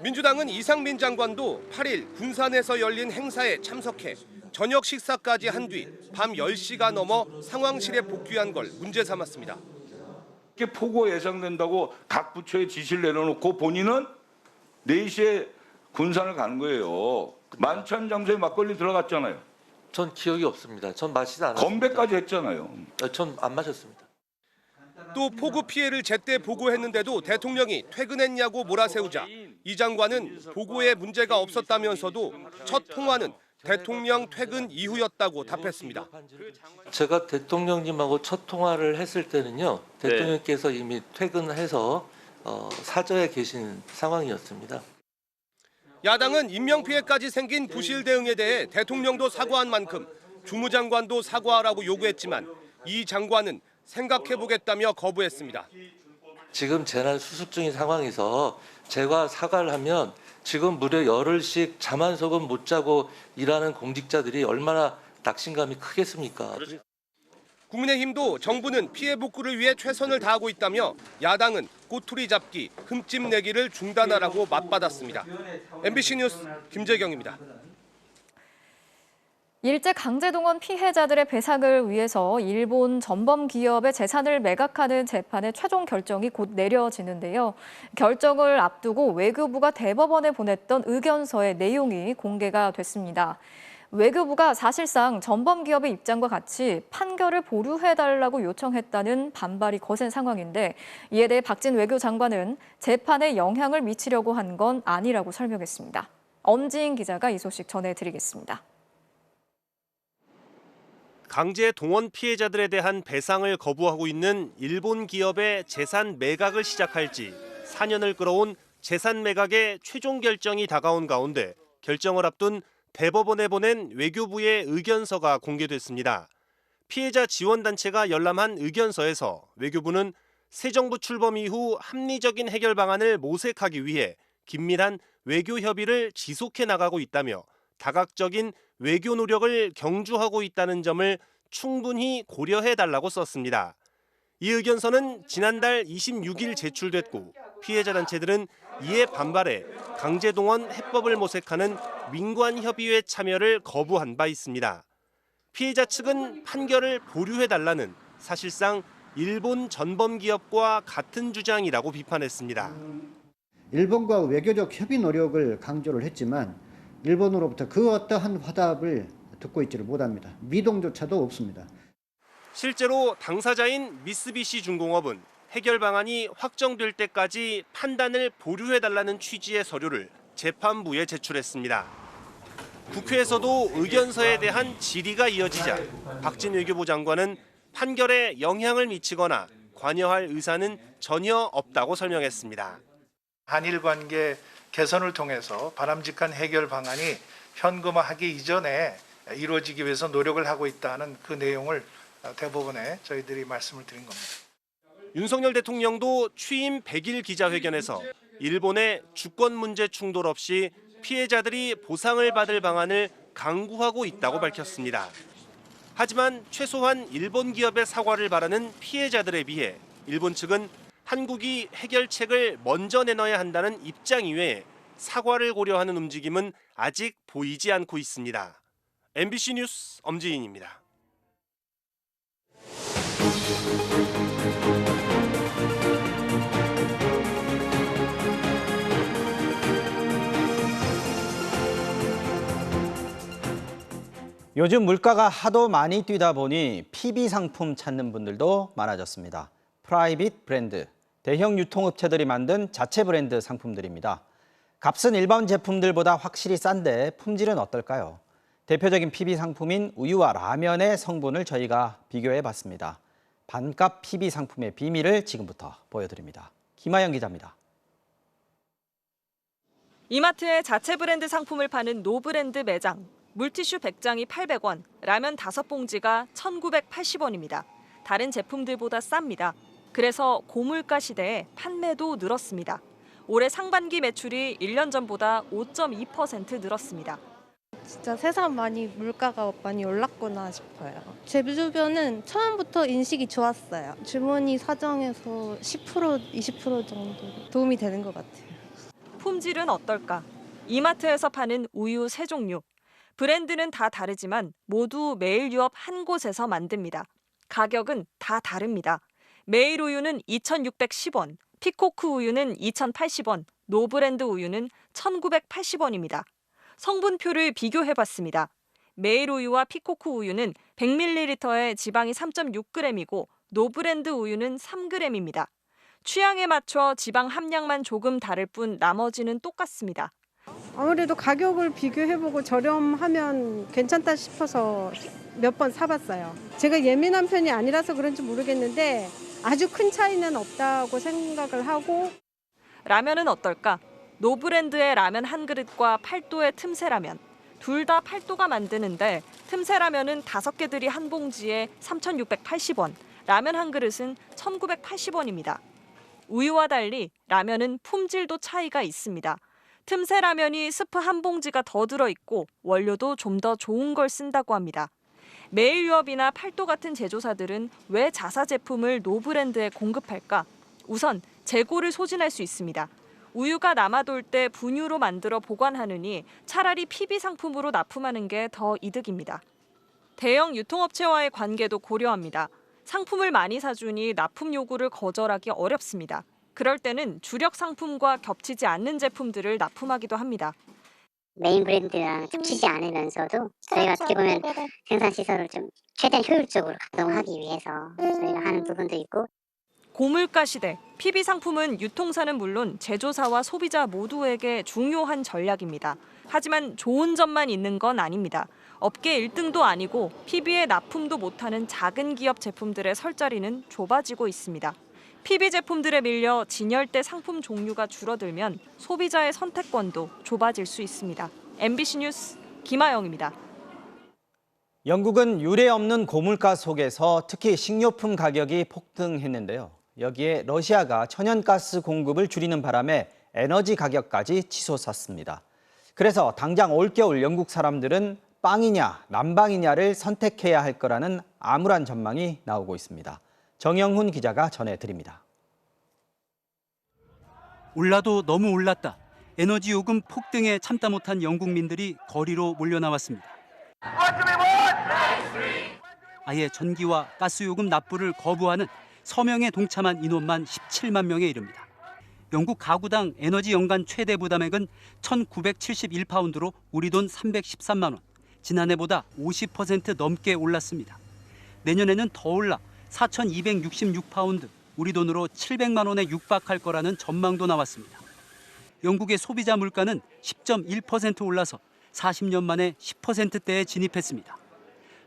민주당은 이상민 장관도 8일 군산에서 열린 행사에 참석해 저녁 식사까지 한 뒤 밤 10시가 넘어 상황실에 복귀한 걸 문제 삼았습니다. 이렇게 폭우가 예상된다고 각 부처에 지시를 내려놓고 본인은 4시에 군산을 가는 거예요. 만찬 장소에 막걸리 들어갔잖아요. 전 기억이 없습니다. 전 마시지 않았습니다. 건배까지 했잖아요. 전 안 마셨습니다. 또 폭우 피해를 제때 보고했는데도 대통령이 퇴근했냐고 몰아세우자 이 장관은 보고에 문제가 없었다면서도 첫 통화는 대통령 퇴근 이후였다고 답했습니다. 제가 대통령님하고 첫 통화를 했을 때는요. 대통령께서 이미 퇴근해서 사저에 계신 상황이었습니다. 야당은 인명피해까지 생긴 부실 대응에 대해 대통령도 사과한 만큼 주무장관도 사과하라고 요구했지만 이 장관은 생각해보겠다며 거부했습니다. 지금 재난 수습 중인 상황에서 제가 사과를 하면 지금 무려 열흘씩 잠 한 소금 못 자고 일하는 공직자들이 얼마나 낙심감이 크겠습니까? 국민의힘도 정부는 피해 복구를 위해 최선을 다하고 있다며 야당은 꼬투리 잡기, 흠집 내기를 중단하라고 맞받았습니다. MBC 뉴스 김재경입니다. 일제 강제동원 피해자들의 배상을 위해서 일본 전범 기업의 재산을 매각하는 재판의 최종 결정이 곧 내려지는데요. 결정을 앞두고 외교부가 대법원에 보냈던 의견서의 내용이 공개가 됐습니다. 외교부가 사실상 전범 기업의 입장과 같이 판결을 보류해달라고 요청했다는 반발이 거센 상황인데 이에 대해 박진 외교장관은 재판에 영향을 미치려고 한 건 아니라고 설명했습니다. 엄지인 기자가 이 소식 전해드리겠습니다. 강제 동원 피해자들에 대한 배상을 거부하고 있는 일본 기업의 재산 매각을 시작할지 4년을 끌어온 재산 매각의 최종 결정이 다가온 가운데 결정을 앞둔 대법원에 보낸 외교부의 의견서가 공개됐습니다. 피해자 지원단체가 열람한 의견서에서 외교부는 새 정부 출범 이후 합리적인 해결 방안을 모색하기 위해 긴밀한 외교 협의를 지속해 나가고 있다며 다각적인 외교 노력을 경주하고 있다는 점을 충분히 고려해 달라고 썼습니다. 이 의견서는 지난달 26일 제출됐고 피해자 단체들은 이에 반발해 강제동원 해법을 모색하는 민관협의회 참여를 거부한 바 있습니다. 피해자 측은 판결을 보류해 달라는 사실상 일본 전범기업과 같은 주장이라고 비판했습니다. 일본과 외교적 협의 노력을 강조를 했지만 일본으로부터 그 어떠한 화답을 듣고 있지를 못합니다. 미동조차도 없습니다. 실제로 당사자인 미쓰비시 중공업은 해결 방안이 확정될 때까지 판단을 보류해달라는 취지의 서류를 재판부에 제출했습니다. 국회에서도 의견서에 대한 질의가 이어지자 박진 외교부 장관은 판결에 영향을 미치거나 관여할 의사는 전혀 없다고 설명했습니다. 한일 관계 개선을 통해서 바람직한 해결 방안이 현금화하기 이전에 이루어지기 위해서 노력을 하고 있다는 그 내용을 대법원에 저희들이 말씀을 드린 겁니다. 윤석열 대통령도 취임 100일 기자회견에서 일본의 주권 문제 충돌 없이 피해자들이 보상을 받을 방안을 강구하고 있다고 밝혔습니다. 하지만 최소한 일본 기업의 사과를 바라는 피해자들에 비해 일본 측은 한국이 해결책을 먼저 내놔야 한다는 입장 이외에 사과를 고려하는 움직임은 아직 보이지 않고 있습니다. MBC 뉴스 엄지인입니다. 요즘 물가가 하도 많이 뛰다 보니 PB 상품 찾는 분들도 많아졌습니다. 프라이빗 브랜드, 대형 유통업체들이 만든 자체 브랜드 상품들입니다. 값은 일반 제품들보다 확실히 싼데 품질은 어떨까요? 대표적인 PB 상품인 우유와 라면의 성분을 저희가 비교해봤습니다. 반값 PB 상품의 비밀을 지금부터 보여드립니다. 김하영 기자입니다. 이마트에 자체 브랜드 상품을 파는 노브랜드 매장. 물티슈 100장이 800원, 라면 5봉지가 1,980원입니다. 다른 제품들보다 쌉니다. 그래서 고물가 시대에 판매도 늘었습니다. 올해 상반기 매출이 1년 전보다 5.2% 늘었습니다. 진짜 새삼 물가가 많이 올랐구나 싶어요. 제 주변은 처음부터 인식이 좋았어요. 주머니 사정에서 10%, 20% 정도 도움이 되는 것 같아요. 품질은 어떨까? 이마트에서 파는 우유 3종류. 브랜드는 다 다르지만 모두 매일 유업 한 곳에서 만듭니다. 가격은 다 다릅니다. 매일 우유는 2,610원, 피코크 우유는 2,080원, 노브랜드 우유는 1,980원입니다. 성분표를 비교해봤습니다. 매일 우유와 피코크 우유는 100ml에 지방이 3.6g이고 노브랜드 우유는 3g입니다. 취향에 맞춰 지방 함량만 조금 다를 뿐 나머지는 똑같습니다. 아무래도 가격을 비교해보고 저렴하면 괜찮다 싶어서 몇 번 사봤어요. 제가 예민한 편이 아니라서 그런지 모르겠는데 아주 큰 차이는 없다고 생각을 하고. 라면은 어떨까? 노브랜드의 라면 한 그릇과 팔도의 틈새 라면. 둘 다 팔도가 만드는데 틈새 라면은 5개들이 한 봉지에 3,680원, 라면 한 그릇은 1,980원입니다. 우유와 달리 라면은 품질도 차이가 있습니다. 틈새 라면이 스프 한 봉지가 더 들어있고 원료도 좀 더 좋은 걸 쓴다고 합니다. 매일유업이나 팔도 같은 제조사들은 왜 자사 제품을 노브랜드에 공급할까? 우선 재고를 소진할 수 있습니다. 우유가 남아돌 때 분유로 만들어 보관하느니 차라리 PB 상품으로 납품하는 게 더 이득입니다. 대형 유통업체와의 관계도 고려합니다. 상품을 많이 사주니 납품 요구를 거절하기 어렵습니다. 그럴 때는 주력 상품과 겹치지 않는 제품들을 납품하기도 합니다. 메인 브랜드랑 겹치지 않으면서도 저희가 어떻게 보면 생산 시설을 좀 최대한 효율적으로 가동하기 위해서 저희가 하는 부분도 있고. 고물가 시대, PB 상품은 유통사는 물론 제조사와 소비자 모두에게 중요한 전략입니다. 하지만 좋은 점만 있는 건 아닙니다. 업계 1등도 아니고 PB에 납품도 못하는 작은 기업 제품들의 설 자리는 좁아지고 있습니다. PB 제품들에 밀려 진열대 상품 종류가 줄어들면 소비자의 선택권도 좁아질 수 있습니다. MBC 뉴스 김하영입니다. 영국은 유례 없는 고물가 속에서 특히 식료품 가격이 폭등했는데요. 여기에 러시아가 천연가스 공급을 줄이는 바람에 에너지 가격까지 치솟았습니다. 그래서 당장 올겨울 영국 사람들은 빵이냐 난방이냐를 선택해야 할 거라는 암울한 전망이 나오고 있습니다. 정영훈 기자가 전해드립니다. 올라도 너무 올랐다. 에너지 요금 폭등에 참다 못한 영국민들이 거리로 몰려나왔습니다. 아예 전기와 가스 요금 납부를 거부하는 서명에 동참한 인원만 17만 명에 이릅니다. 영국 가구당 에너지 연간 최대 부담액은 1,971파운드로 우리 돈 313만 원. 지난해보다 50% 넘게 올랐습니다. 내년에는 더 올라 4,266파운드, 우리 돈으로 700만 원에 육박할 거라는 전망도 나왔습니다. 영국의 소비자 물가는 10.1% 올라서 40년 만에 10%대에 진입했습니다.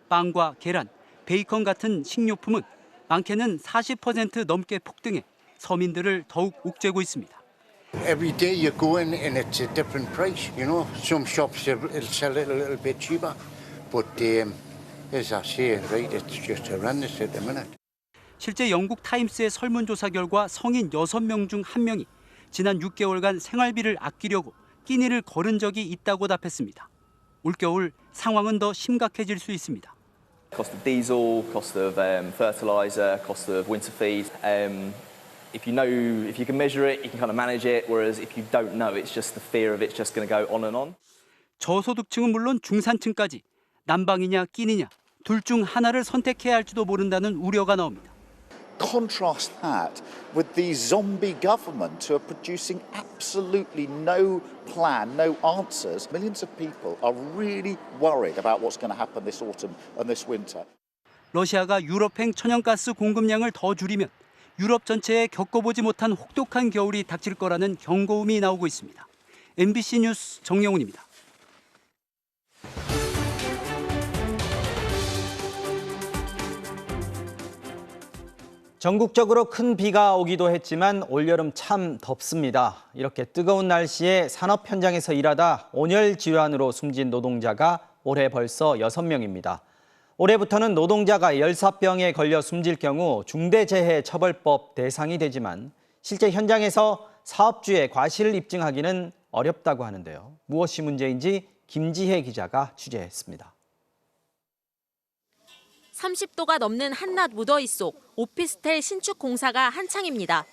빵과 계란, 베이컨 같은 식료품은 많게는 40% 넘게 폭등해 서민들을 더욱 옥죄고 있습니다. Every day you go in and it's a different price, you know. Some shops will sell it a little bit cheaper, but as I say, right, it's just horrendous at the minute. 실제 영국 타임스의 설문조사 결과 성인 6명 중 1명이 지난 6개월간 생활비를 아끼려고 끼니를 거른 적이 있다고 답했습니다. 올겨울 상황은 더 심각해질 수 있습니다. Cost of diesel, cost of fertilizer, cost of winter feed. If you can measure it, you can kind of manage it. Whereas if you don't know, it's just the fear of it's just going to go on and on. 저소득층은 물론 중산층까지 난방이냐 끼니냐 둘 중 하나를 선택해야 할지도 모른다는 우려가 나옵니다. Contrast that with the zombie government who are producing absolutely no plan, no answers. Millions of people are really worried about what's going to happen this autumn and this winter. 러시아가 유럽행 천연가스 공급량을 더 줄이면 유럽 전체에 겪어보지 못한 혹독한 겨울이 닥칠 거라는 경고음이 나오고 있습니다. MBC 뉴스 정영훈입니다. 전국적으로 큰 비가 오기도 했지만 올여름 참 덥습니다. 이렇게 뜨거운 날씨에 산업 현장에서 일하다 온열 질환으로 숨진 노동자가 올해 벌써 6명입니다. 올해부터는 노동자가 열사병에 걸려 숨질 경우 중대재해처벌법 대상이 되지만 실제 현장에서 사업주의 과실을 입증하기는 어렵다고 하는데요. 무엇이 문제인지 김지혜 기자가 취재했습니다. 30도가 넘는 한낮 무더위 속 오피스텔 신축 공사가 한창입니다.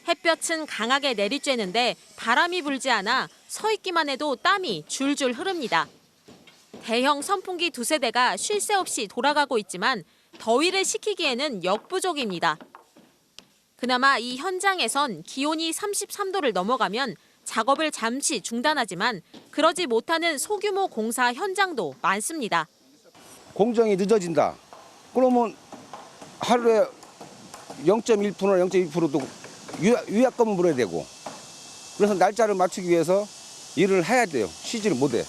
햇볕은 강하게 내리쬐는데 바람이 불지 않아 서 있기만 해도 땀이 줄줄 흐릅니다. 대형 선풍기 2세대가 쉴 새 없이 돌아가고 있지만 더위를 식히기에는 역부족입니다. 그나마 이 현장에선 기온이 33도를 넘어가면 작업을 잠시 중단하지만 그러지 못하는 소규모 공사 현장도 많습니다. 공정이 늦어진다. 그러면 하루에 0.1%나 0.2%도 위약금을 물어야 되고 그래서 날짜를 맞추기 위해서 일을 해야 돼요. 쉬지를 못해.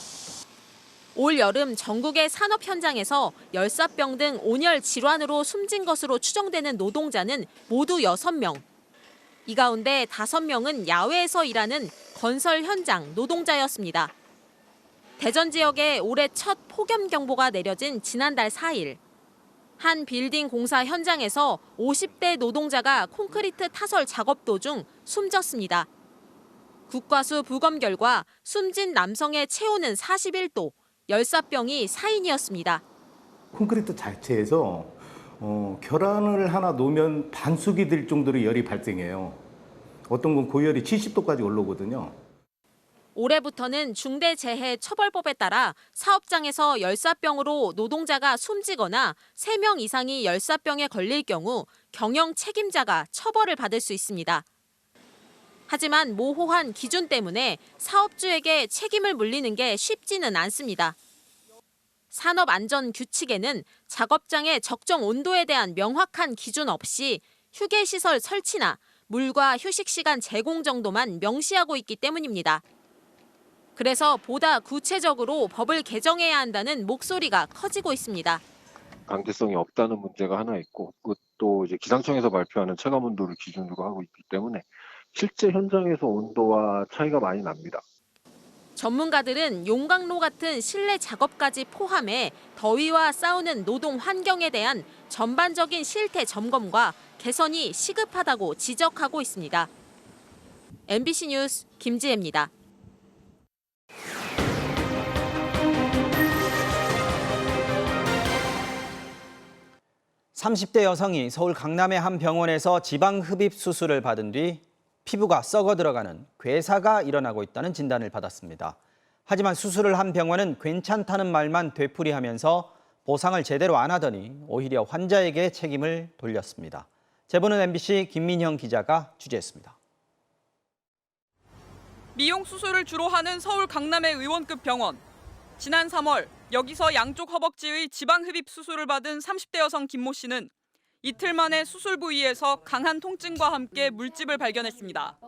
올 여름 전국의 산업 현장에서 열사병 등 온열 질환으로 숨진 것으로 추정되는 노동자는 모두 6명. 이 가운데 5명은 야외에서 일하는 건설 현장 노동자였습니다. 대전 지역에 올해 첫 폭염 경보가 내려진 지난달 4일. 한 빌딩 공사 현장에서 50대 노동자가 콘크리트 타설 작업 도중 숨졌습니다. 국과수 부검 결과 숨진 남성의 체온은 41도, 열사병이 사인이었습니다. 콘크리트 자체에서 결함을 하나 놓으면 반숙이 될 정도로 열이 발생해요. 어떤 건 고열이 70도까지 올라오거든요. 올해부터는 중대재해처벌법에 따라 사업장에서 열사병으로 노동자가 숨지거나 3명 이상이 열사병에 걸릴 경우 경영 책임자가 처벌을 받을 수 있습니다. 하지만 모호한 기준 때문에 사업주에게 책임을 물리는 게 쉽지는 않습니다. 산업안전규칙에는 작업장의 적정 온도에 대한 명확한 기준 없이 휴게시설 설치나 물과 휴식시간 제공 정도만 명시하고 있기 때문입니다. 그래서 보다 구체적으로 법을 개정해야 한다는 목소리가 커지고 있습니다. 강제성이 없다는 문제가 하나 있고 그것도 이제 기상청에서 발표하는 체감 온도를 기준으로 하고 있기 때문에 실제 현장에서 온도와 차이가 많이 납니다. 전문가들은 용광로 같은 실내 작업까지 포함해 더위와 싸우는 노동 환경에 대한 전반적인 실태 점검과 개선이 시급하다고 지적하고 있습니다. MBC 뉴스 김지혜입니다. 30대 여성이 서울 강남의 한 병원에서 지방흡입 수술을 받은 뒤 피부가 썩어 들어가는 괴사가 일어나고 있다는 진단을 받았습니다. 하지만 수술을 한 병원은 괜찮다는 말만 되풀이하면서 보상을 제대로 안 하더니 오히려 환자에게 책임을 돌렸습니다. 제보는 MBC 김민형 기자가 취재했습니다. 미용 수술을 주로 하는 서울 강남의 의원급 병원. 지난 3월 여기서 양쪽 허벅지의 지방흡입 수술을 받은 30대 여성 김모 씨는 이틀 만에 수술 부위에서 강한 통증과 함께 물집을 발견했습니다.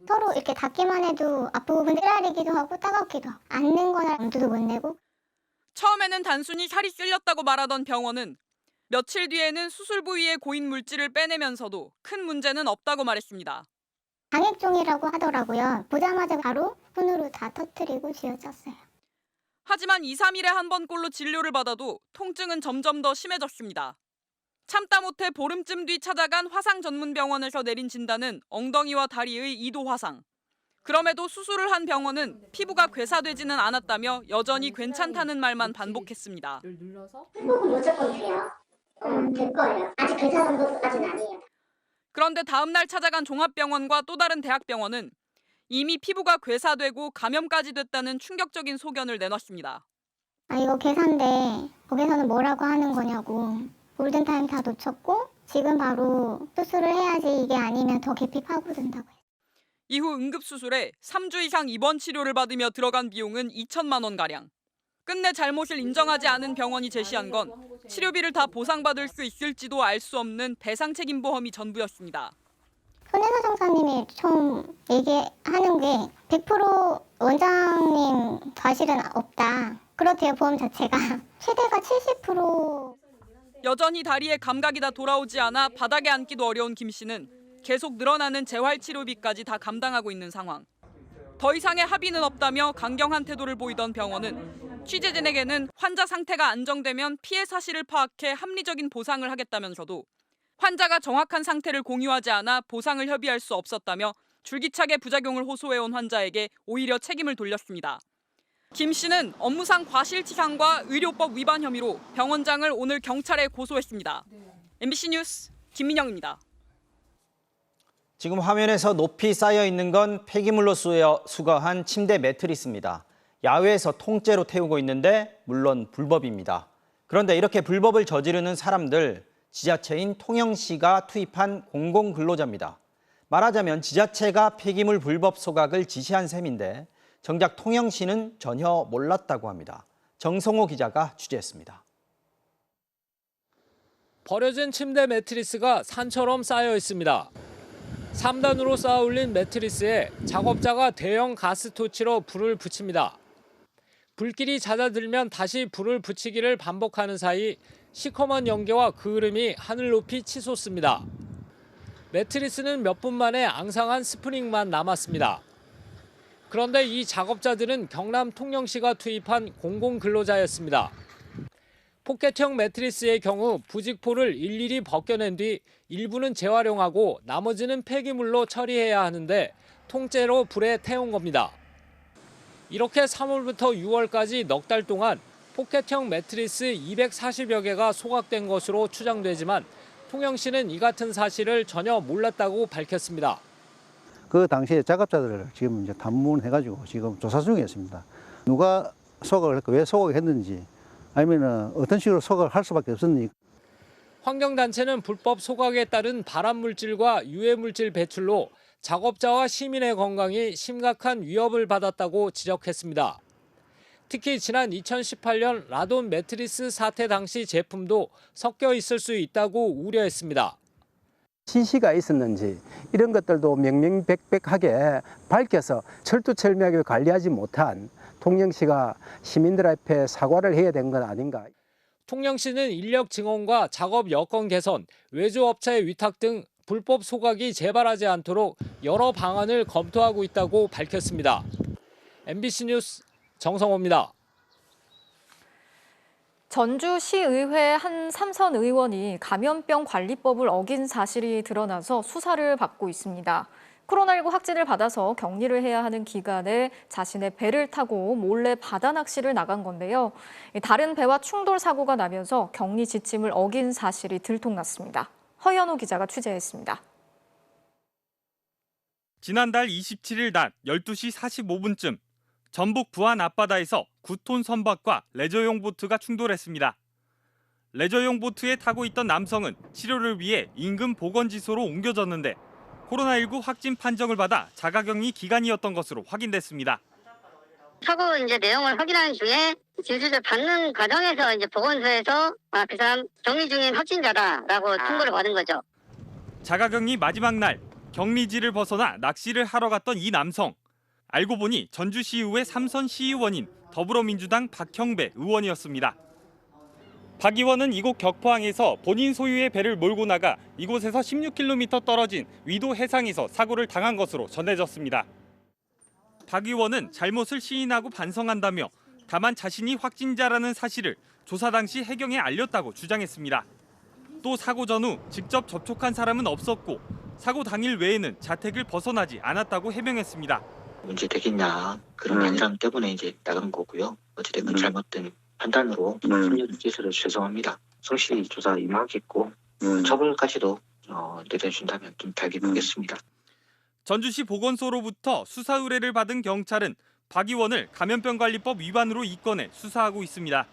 서로 이렇게 닿기만 해도 아프고 흔들리기도 하고 따갑기도 하고 앉는 거나 엄두도 못 내고. 처음에는 단순히 살이 쓸렸다고 말하던 병원은 며칠 뒤에는 수술 부위의 고인 물질을 빼내면서도 큰 문제는 없다고 말했습니다. 장액종이라고 하더라고요. 보자마자 바로 손으로 다 터뜨리고 쥐어짰어요. 하지만 2, 3일에 한 번꼴로 진료를 받아도 통증은 점점 더 심해졌습니다. 참다 못해 보름쯤 뒤 찾아간 화상 전문 병원에서 내린 진단은 엉덩이와 다리의 2도 화상. 그럼에도 수술을 한 병원은 피부가 괴사되지는 않았다며 여전히 괜찮다는 말만 반복했습니다. 회복은 무조건 돼요. 될 거예요. 아직 괴사 정도까지는 아니에요. 그런데 다음 날 찾아간 종합병원과 또 다른 대학병원은 이미 피부가 괴사되고 감염까지 됐다는 충격적인 소견을 내놨습니다. 아 이거 괴사인데 거기서는 뭐라고 하는 거냐고. 골든타임 다 놓쳤고 지금 바로 수술을 해야지 이게 아니면 더 깊이 파고든다고. 이후 응급수술에 3주 이상 입원 치료를 받으며 들어간 비용은 2천만 원가량. 끝내 잘못을 인정하지 않은 병원이 제시한 건 치료비를 다 보상받을 수 있을지도 알 수 없는 배상책임보험이 전부였습니다. 손혜서 정사님이 처음 얘기하는 게 100% 원장님 과실은 없다. 그렇대요, 보험 자체가. 최대가 70%. 여전히 다리에 감각이 다 돌아오지 않아 바닥에 앉기도 어려운 김 씨는 계속 늘어나는 재활치료비까지 다 감당하고 있는 상황. 더 이상의 합의는 없다며 강경한 태도를 보이던 병원은 취재진에게는 환자 상태가 안정되면 피해 사실을 파악해 합리적인 보상을 하겠다면서도 환자가 정확한 상태를 공유하지 않아 보상을 협의할 수 없었다며 줄기차게 부작용을 호소해온 환자에게 오히려 책임을 돌렸습니다. 김 씨는 업무상 과실치상과 의료법 위반 혐의로 병원장을 오늘 경찰에 고소했습니다. MBC 뉴스 김민영입니다. 지금 화면에서 높이 쌓여 있는 건 폐기물로 수거한 침대 매트리스입니다. 야외에서 통째로 태우고 있는데 물론 불법입니다. 그런데 이렇게 불법을 저지르는 사람들, 지자체인 통영시가 투입한 공공근로자입니다. 말하자면 지자체가 폐기물 불법 소각을 지시한 셈인데 정작 통영시는 전혀 몰랐다고 합니다. 정성호 기자가 취재했습니다. 버려진 침대 매트리스가 산처럼 쌓여 있습니다. 3단으로 쌓아 올린 매트리스에 작업자가 대형 가스토치로 불을 붙입니다. 불길이 잦아들면 다시 불을 붙이기를 반복하는 사이 시커먼 연기와 그 흐름이 하늘 높이 치솟습니다. 매트리스는 몇 분 만에 앙상한 스프링만 남았습니다. 그런데 이 작업자들은 경남 통영시가 투입한 공공근로자였습니다. 포켓형 매트리스의 경우 부직포를 일일이 벗겨낸 뒤 일부는 재활용하고 나머지는 폐기물로 처리해야 하는데 통째로 불에 태운 겁니다. 이렇게 3월부터 6월까지 넉 달 동안 포켓형 매트리스 240여 개가 소각된 것으로 추정되지만 통영시는 이 같은 사실을 전혀 몰랐다고 밝혔습니다. 그 당시에 작업자들을 지금 이제 담문해가지고 지금 조사 중에 있습니다. 누가 소각을 했고 왜 소각했는지 아니면 어떤 식으로 소각을 할 수밖에 없었는지. 환경단체는 불법 소각에 따른 발암물질과 유해물질 배출로 작업자와 시민의 건강이 심각한 위협을 받았다고 지적했습니다. 특히 지난 2018년 라돈 매트리스 사태 당시 제품도 섞여 있을 수 있다고 우려했습니다. 지시가 있었는지 이런 것들도 명명백백하게 밝혀서 철두철미하게 관리하지 못한 통영시가 시민들 앞에 사과를 해야 되는 건 아닌가. 통영시는 인력 증원과 작업 여건 개선, 외주업체 위탁 등 불법 소각이 재발하지 않도록 여러 방안을 검토하고 있다고 밝혔습니다. MBC 뉴스 정성호입니다. 전주시의회 한 삼선 의원이 감염병 관리법을 어긴 사실이 드러나서 수사를 받고 있습니다. 코로나19 확진을 받아서 격리를 해야 하는 기간에 자신의 배를 타고 몰래 바다 낚시를 나간 건데요. 다른 배와 충돌 사고가 나면서 격리 지침을 어긴 사실이 들통났습니다. 허연호 기자가 취재했습니다. 지난달 27일 낮 12시 45분쯤 전북 부안 앞바다에서 9톤 선박과 레저용 보트가 충돌했습니다. 레저용 보트에 타고 있던 남성은 치료를 위해 인근 보건지소로 옮겨졌는데 코로나19 확진 판정을 받아 자가격리 기간이었던 것으로 확인됐습니다. 사고 내용을 확인하는 중에 진술을 받는 과정에서 보건소에서 그 사람 격리 중인 확진자다라고 통보를 받은 거죠. 자가격리 마지막 날 격리지를 벗어나 낚시를 하러 갔던 이 남성. 알고 보니 전주시의회 삼선 시의원인 더불어민주당 박형배 의원이었습니다. 박 의원은 이곳 격포항에서 본인 소유의 배를 몰고 나가 이곳에서 16km 떨어진 위도 해상에서 사고를 당한 것으로 전해졌습니다. 박 의원은 잘못을 시인하고 반성한다며 다만 자신이 확진자라는 사실을 조사 당시 해경에 알렸다고 주장했습니다. 또 사고 전후 직접 접촉한 사람은 없었고 사고 당일 외에는 자택을 벗어나지 않았다고 해명했습니다. 문제 되겠냐 그런 안상 때문에 나간 거고요. 어찌됐든 잘못된 판단으로 숨겨주셔서 죄송합니다. 성실히 조사 임하겠고 처벌까지도 내려준다면 좀 달기보겠습니다. 전주시 보건소로부터 수사 의뢰를 받은 경찰은 박 의원을 감염병관리법 위반으로 입건해 수사하고 있습니다.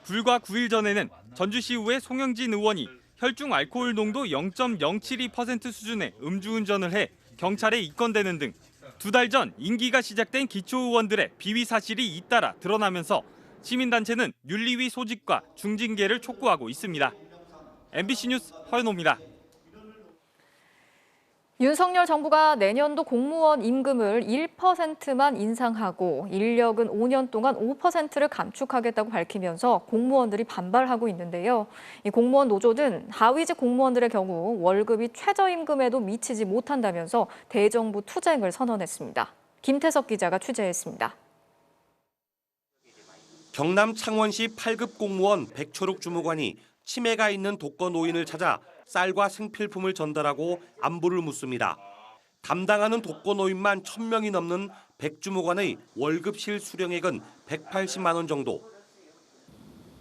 불과 9일 전에는 전주시의회 송영진 의원이 혈중 알코올 농도 0.072% 수준의 음주운전을 해 경찰에 입건되는 등 두 달 전 임기가 시작된 기초의원들의 비위 사실이 잇따라 드러나면서 시민단체는 윤리위 소집과 중징계를 촉구하고 있습니다. MBC 뉴스 허연호입니다. 윤석열 정부가 내년도 공무원 임금을 1%만 인상하고 인력은 5년 동안 5%를 감축하겠다고 밝히면서 공무원들이 반발하고 있는데요. 이 공무원 노조는 하위직 공무원들의 경우 월급이 최저임금에도 미치지 못한다면서 대정부 투쟁을 선언했습니다. 김태석 기자가 취재했습니다. 경남 창원시 8급 공무원 백초록 주무관이 치매가 있는 독거 노인을 찾아 쌀과 생필품을 전달하고 안부를 묻습니다. 담당하는 독거 노인만 1,000명이 넘는 백 주무관의 월급 실수령액은 180만 원 정도.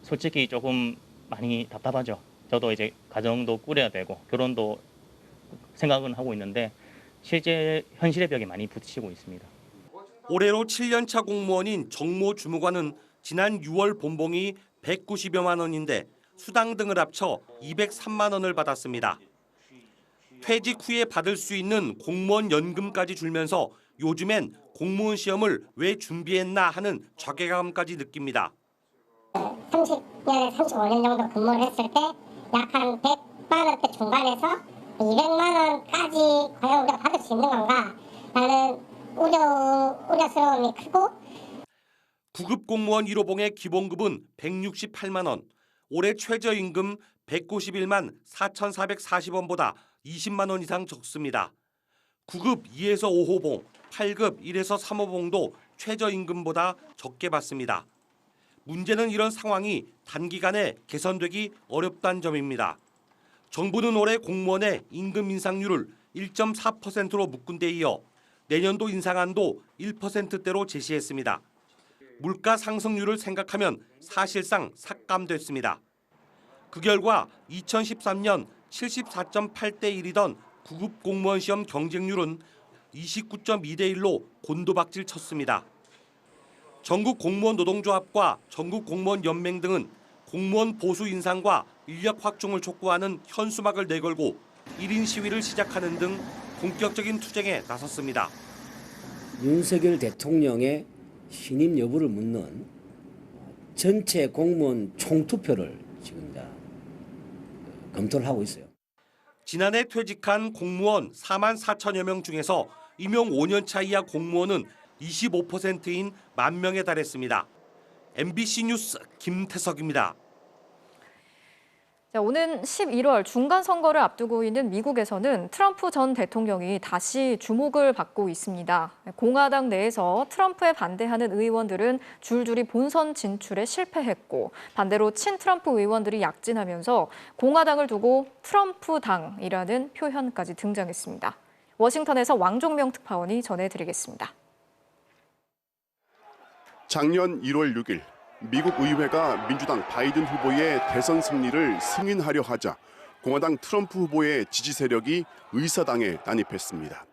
솔직히 조금 많이 답답하죠. 저도 가정도 꾸려야 되고 결혼도 생각은 하고 있는데 실제 현실의 벽에 많이 부딪히고 있습니다. 올해로 7년차 공무원인 정모 주무관은 지난 6월 본봉이 190여만 원인데 수당 등을 합쳐 203만 원을 받았습니다. 퇴직 후에 받을 수 있는 공무원 연금까지 줄면서 요즘엔 공무원 시험을 왜 준비했나 하는 자괴감까지 느낍니다. 30년에 35년 정도 근무를 했을 때 약 한 100만 원대 중반에서 200만 원까지 과연 우리가 받을 수 있는 건가 라는 우려스러움이 크고 9급 공무원 1호봉의 기본급은 168만 원, 올해 최저임금 191만 4,440원보다 20만 원 이상 적습니다. 9급 2에서 5호봉, 8급 1에서 3호봉도 최저임금보다 적게 받습니다. 문제는 이런 상황이 단기간에 개선되기 어렵다는 점입니다. 정부는 올해 공무원의 임금 인상률을 1.4%로 묶은 데 이어 내년도 인상안도 1%대로 제시했습니다. 물가 상승률을 생각하면 사실상 삭감됐습니다. 그 결과 2013년 74.8대 1이던 9급 공무원 시험 경쟁률은 29.2대 1로 곤도박질 쳤습니다. 전국 공무원 노동조합과 전국 공무원 연맹 등은 공무원 보수 인상과 인력 확충을 촉구하는 현수막을 내걸고 1인 시위를 시작하는 등 본격적인 투쟁에 나섰습니다. 윤석열 대통령의 신임 여부를 묻는 전체 공무원 총투표를 지금 검토를 하고 있어요. 지난해 퇴직한 공무원 4만 4천여 명 중에서 임용 5년차 이하 공무원은 25%인 10,000명에 달했습니다. MBC 뉴스 김태석입니다. 자, 오는 11월 중간 선거를 앞두고 있는 미국에서는 트럼프 전 대통령이 다시 주목을 받고 있습니다. 공화당 내에서 트럼프에 반대하는 의원들은 줄줄이 본선 진출에 실패했고 반대로 친트럼프 의원들이 약진하면서 공화당을 두고 트럼프당이라는 표현까지 등장했습니다. 워싱턴에서 왕종명 특파원이 전해드리겠습니다. 작년 1월 6일 미국 의회가 민주당 바이든 후보의 대선 승리를 승인하려 하자 공화당 트럼프 후보의 지지 세력이 의사당에 난입했습니다.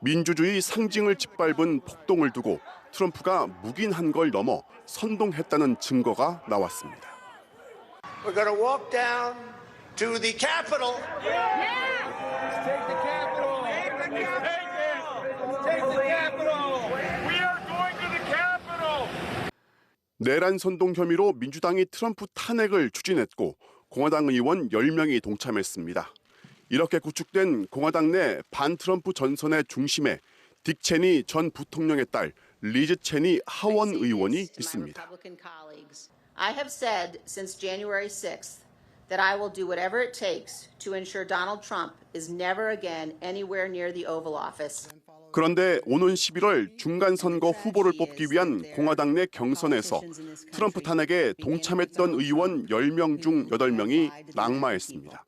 민주주의 상징을 짓밟은 폭동을 두고 트럼프가 묵인한 걸 넘어 선동했다는 증거가 나왔습니다. We're going to walk down to the Capitol. Take the Capitol. Take the Capitol. We are going to the Capitol. 내란 선동 혐의로 민주당이 트럼프 탄핵을 추진했고 공화당 의원 10명이 동참했습니다. 이렇게 구축된 공화당 내 반트럼프 전선의 중심에 딕 체니 전 부통령의 딸 리즈 체니 하원 의원이 있습니다. I have said since January 6th that I will do whatever it takes to ensure Donald Trump is never again anywhere near the Oval Office. 그런데 오는 11월 중간선거 후보를 뽑기 위한 공화당 내 경선에서 트럼프 탄핵에 동참했던 의원 10명 중 8명이 낙마했습니다.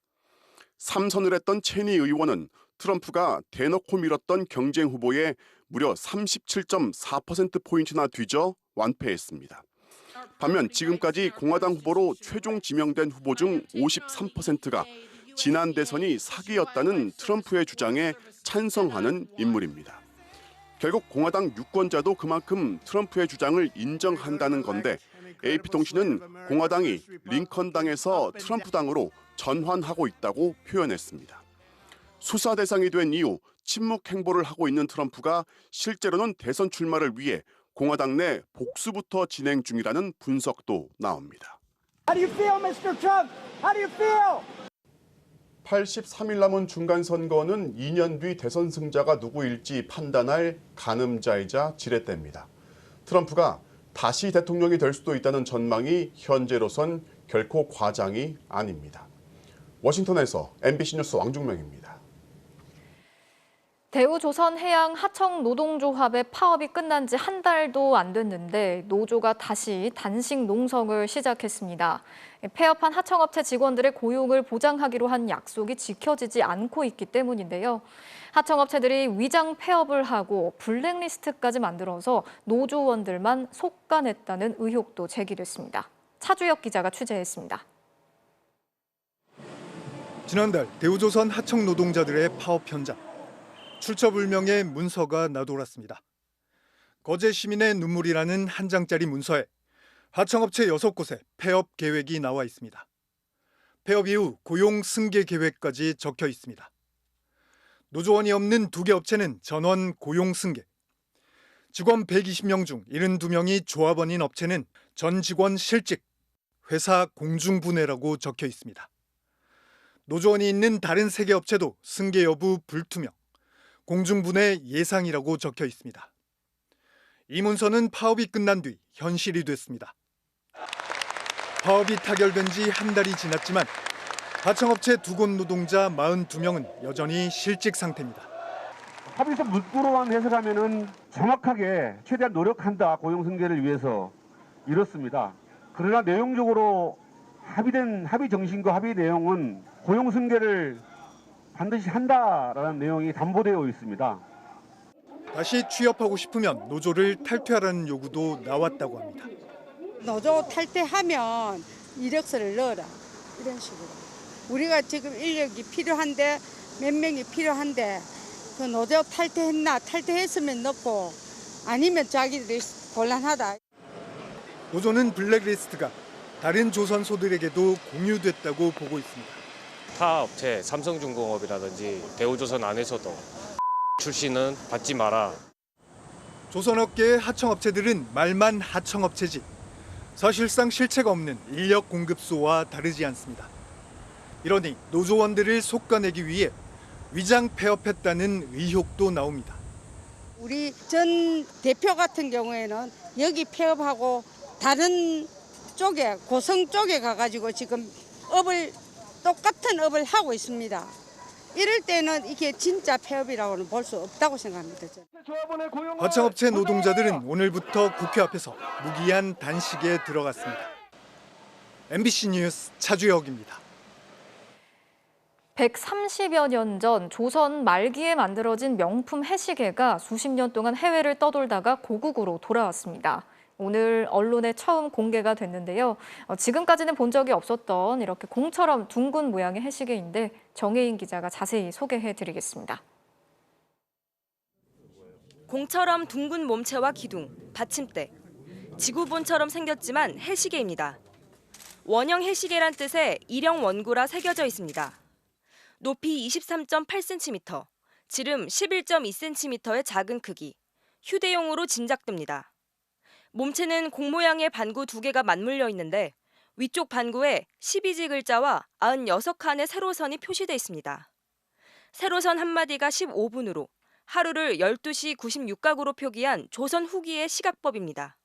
3선을 했던 체니 의원은 트럼프가 대놓고 밀었던 경쟁 후보에 무려 37.4%포인트나 뒤져 완패했습니다. 반면 지금까지 공화당 후보로 최종 지명된 후보 중 53%가 지난 대선이 사기였다는 트럼프의 주장에 찬성하는 인물입니다. 결국 공화당 유권자도 그만큼 트럼프의 주장을 인정한다는 건데 AP통신은 공화당이 링컨당에서 트럼프당으로 전환하고 있다고 표현했습니다. 수사 대상이 된 이후 침묵 행보를 하고 있는 트럼프가 실제로는 대선 출마를 위해 공화당 내 복수부터 진행 중이라는 분석도 나옵니다. How do you feel, Mr. Trump? How do you feel? 83일 남은 중간선거는 2년 뒤 대선 승자가 누구일지 판단할 가늠자이자 지렛대입니다. 트럼프가 다시 대통령이 될 수도 있다는 전망이 현재로선 결코 과장이 아닙니다. 워싱턴에서 MBC 뉴스 왕중명입니다. 대우조선해양하청노동조합의 파업이 끝난 지 한 달도 안 됐는데 노조가 다시 단식 농성을 시작했습니다. 폐업한 하청업체 직원들의 고용을 보장하기로 한 약속이 지켜지지 않고 있기 때문인데요. 하청업체들이 위장 폐업을 하고 블랙리스트까지 만들어서 노조원들만 속간했다는 의혹도 제기됐습니다. 차주혁 기자가 취재했습니다. 지난달 대우조선 하청 노동자들의 파업 현장. 출처불명의 문서가 나돌았습니다. 거제 시민의 눈물이라는 한 장짜리 문서에 하청업체 6곳에 폐업 계획이 나와 있습니다. 폐업 이후 고용 승계 계획까지 적혀 있습니다. 노조원이 없는 2개 업체는 전원 고용 승계. 직원 120명 중 72명이 조합원인 업체는 전 직원 실직, 회사 공중분해라고 적혀 있습니다. 노조원이 있는 다른 3개 업체도 승계 여부 불투명, 공중분해 예상이라고 적혀 있습니다. 이 문서는 파업이 끝난 뒤 현실이 됐습니다. 파업이 타결된 지 한 달이 지났지만 하청업체 2곳 노동자 42명은 여전히 실직 상태입니다. 합의서 문구로만 해석하면은 정확하게 최대한 노력한다, 고용 승계를 위해서 이렇습니다. 그러나 내용적으로 합의 정신과 합의 내용은 고용 승계를 반드시 한다라는 내용이 담보되어 있습니다. 다시 취업하고 싶으면 노조를 탈퇴하라는 요구도 나왔다고 합니다. 노조 탈퇴하면 이력서를 넣어라, 이런 식으로. 우리가 지금 인력이 필요한데 몇 명이 필요한데 그 노조 탈퇴했나, 탈퇴했으면 넣고 아니면 자기들이 곤란하다. 노조는 블랙리스트가 다른 조선소들에게도 공유됐다고 보고 있습니다. 타 업체 삼성중공업이라든지 대우조선 안에서도 출신은 받지 마라. 조선업계의 하청업체들은 말만 하청업체지 사실상 실체가 없는 인력 공급소와 다르지 않습니다. 이러니 노조원들을 속가내기 위해 위장 폐업했다는 의혹도 나옵니다. 우리 전 대표 같은 경우에는 여기 폐업하고 다른 쪽에 고성 쪽에 가가지고 지금 똑같은 업을 하고 있습니다. 이럴 때는 이게 진짜 폐업이라고는 볼 수 없다고 생각합니다. 화청업체 노동자들은 오늘부터 국회 앞에서 무기한 단식에 들어갔습니다. MBC 뉴스 차주혁입니다. 130여 년 전 조선 말기에 만들어진 명품 해시계가 수십 년 동안 해외를 떠돌다가 고국으로 돌아왔습니다. 오늘 언론에 처음 공개가 됐는데요. 지금까지는 본 적이 없었던 이렇게 공처럼 둥근 모양의 해시계인데 정혜인 기자가 자세히 소개해드리겠습니다. 공처럼 둥근 몸체와 기둥, 받침대. 지구본처럼 생겼지만 해시계입니다. 원형 해시계란 뜻의 일형 원구라 새겨져 있습니다. 높이 23.8cm, 지름 11.2cm의 작은 크기, 휴대용으로 진작됩니다. 몸체는 공 모양의 반구 2개가 맞물려 있는데 위쪽 반구에 12지 글자와 96칸의 세로선이 표시돼 있습니다. 세로선 한마디가 15분으로 하루를 12시 96각으로 표기한 조선 후기의 시각법입니다.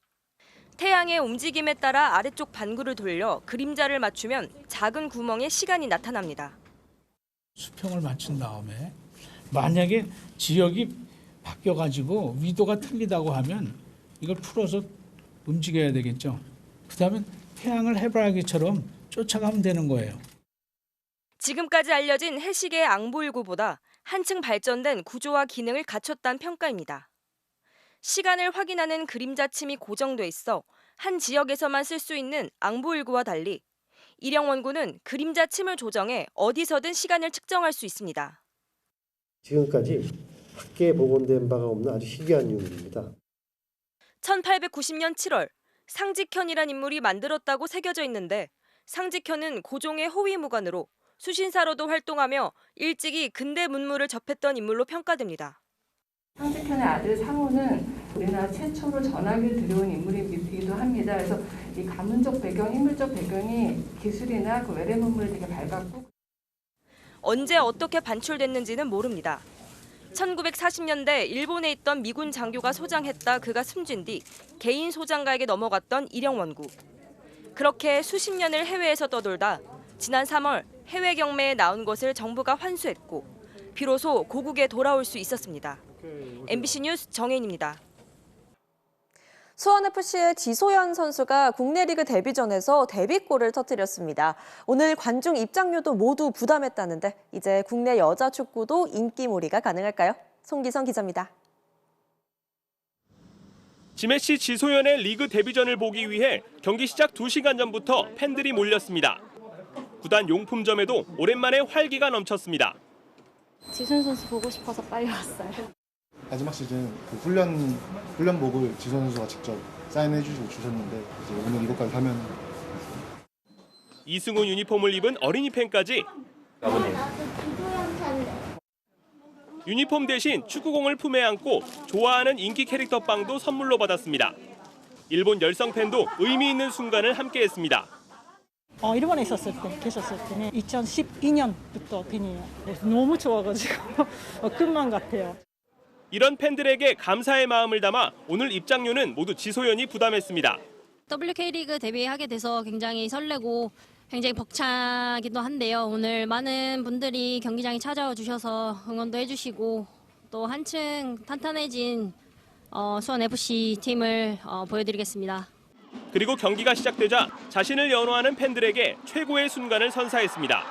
태양의 움직임에 따라 아래쪽 반구를 돌려 그림자를 맞추면 작은 구멍에 시간이 나타납니다. 수평을 맞춘 다음에 만약에 지역이 바뀌어가지고 위도가 틀리다고 하면 이걸 풀어서 움직여야 되겠죠. 그다음에 태양을 해바라기처럼 쫓아가면 되는 거예요. 지금까지 알려진 해시계의 앙보일구보다 한층 발전된 구조와 기능을 갖췄다는 평가입니다. 시간을 확인하는 그림자침이 고정돼 있어 한 지역에서만 쓸 수 있는 앙보일구와 달리 일형 원구는 그림자침을 조정해 어디서든 시간을 측정할 수 있습니다. 지금까지 밖에 복원된 바가 없는 아주 희귀한 유물입니다. 1890년 7월 상직현이란 인물이 만들었다고 새겨져 있는데 상직현은 고종의 호위무관으로 수신사로도 활동하며 일찍이 근대 문물을 접했던 인물로 평가됩니다. 상직현의 아들 상우는 우리나라 최초로 전화기를 들여온 인물이기도 합니다. 그래서 이 가문적 배경, 인물적 배경이 기술이나 그 외래 문물이 되게 밝았고 언제 어떻게 반출됐는지는 모릅니다. 1940년대 일본에 있던 미군 장교가 소장했다 그가 숨진 뒤 개인 소장가에게 넘어갔던 일형 원구. 그렇게 수십 년을 해외에서 떠돌다 지난 3월 해외 경매에 나온 것을 정부가 환수했고 비로소 고국에 돌아올 수 있었습니다. MBC 뉴스 정혜인입니다. 수원FC의 지소연 선수가 국내 리그 데뷔전에서 데뷔골을 터뜨렸습니다. 오늘 관중 입장료도 모두 부담했다는데 이제 국내 여자 축구도 인기몰이가 가능할까요? 송기성 기자입니다. 지메시 지소연의 리그 데뷔전을 보기 위해 경기 시작 2시간 전부터 팬들이 몰렸습니다. 구단 용품점에도 오랜만에 활기가 넘쳤습니다. 지소연 선수 보고 싶어서 빨리 왔어요. 마지막 시즌 그 훈련복을 지소연 선수가 직접 사인해 주셨는데 이제 오늘 이것까지 하면 이승우 유니폼을 입은 어린이 팬까지 아버님. 유니폼 대신 축구공을 품에 안고 좋아하는 인기 캐릭터 빵도 선물로 받았습니다. 일본 열성 팬도 의미 있는 순간을 함께했습니다. 일본에 있었을 때, 계셨을 때는 2012년부터 팬이에요. 너무 좋아가지고 꿈만 같아요. 이런 팬들에게 감사의 마음을 담아 오늘 입장료는 모두 지소연이 부담했습니다. WK리그 데뷔하게 돼서 굉장히 설레고 굉장히 벅차기도 한데요. 오늘 많은 분들이 경기장에 찾아와 주셔서 응원도 해주시고 또 한층 탄탄해진 수원FC 팀을 보여드리겠습니다. 그리고 경기가 시작되자 자신을 연호하는 팬들에게 최고의 순간을 선사했습니다.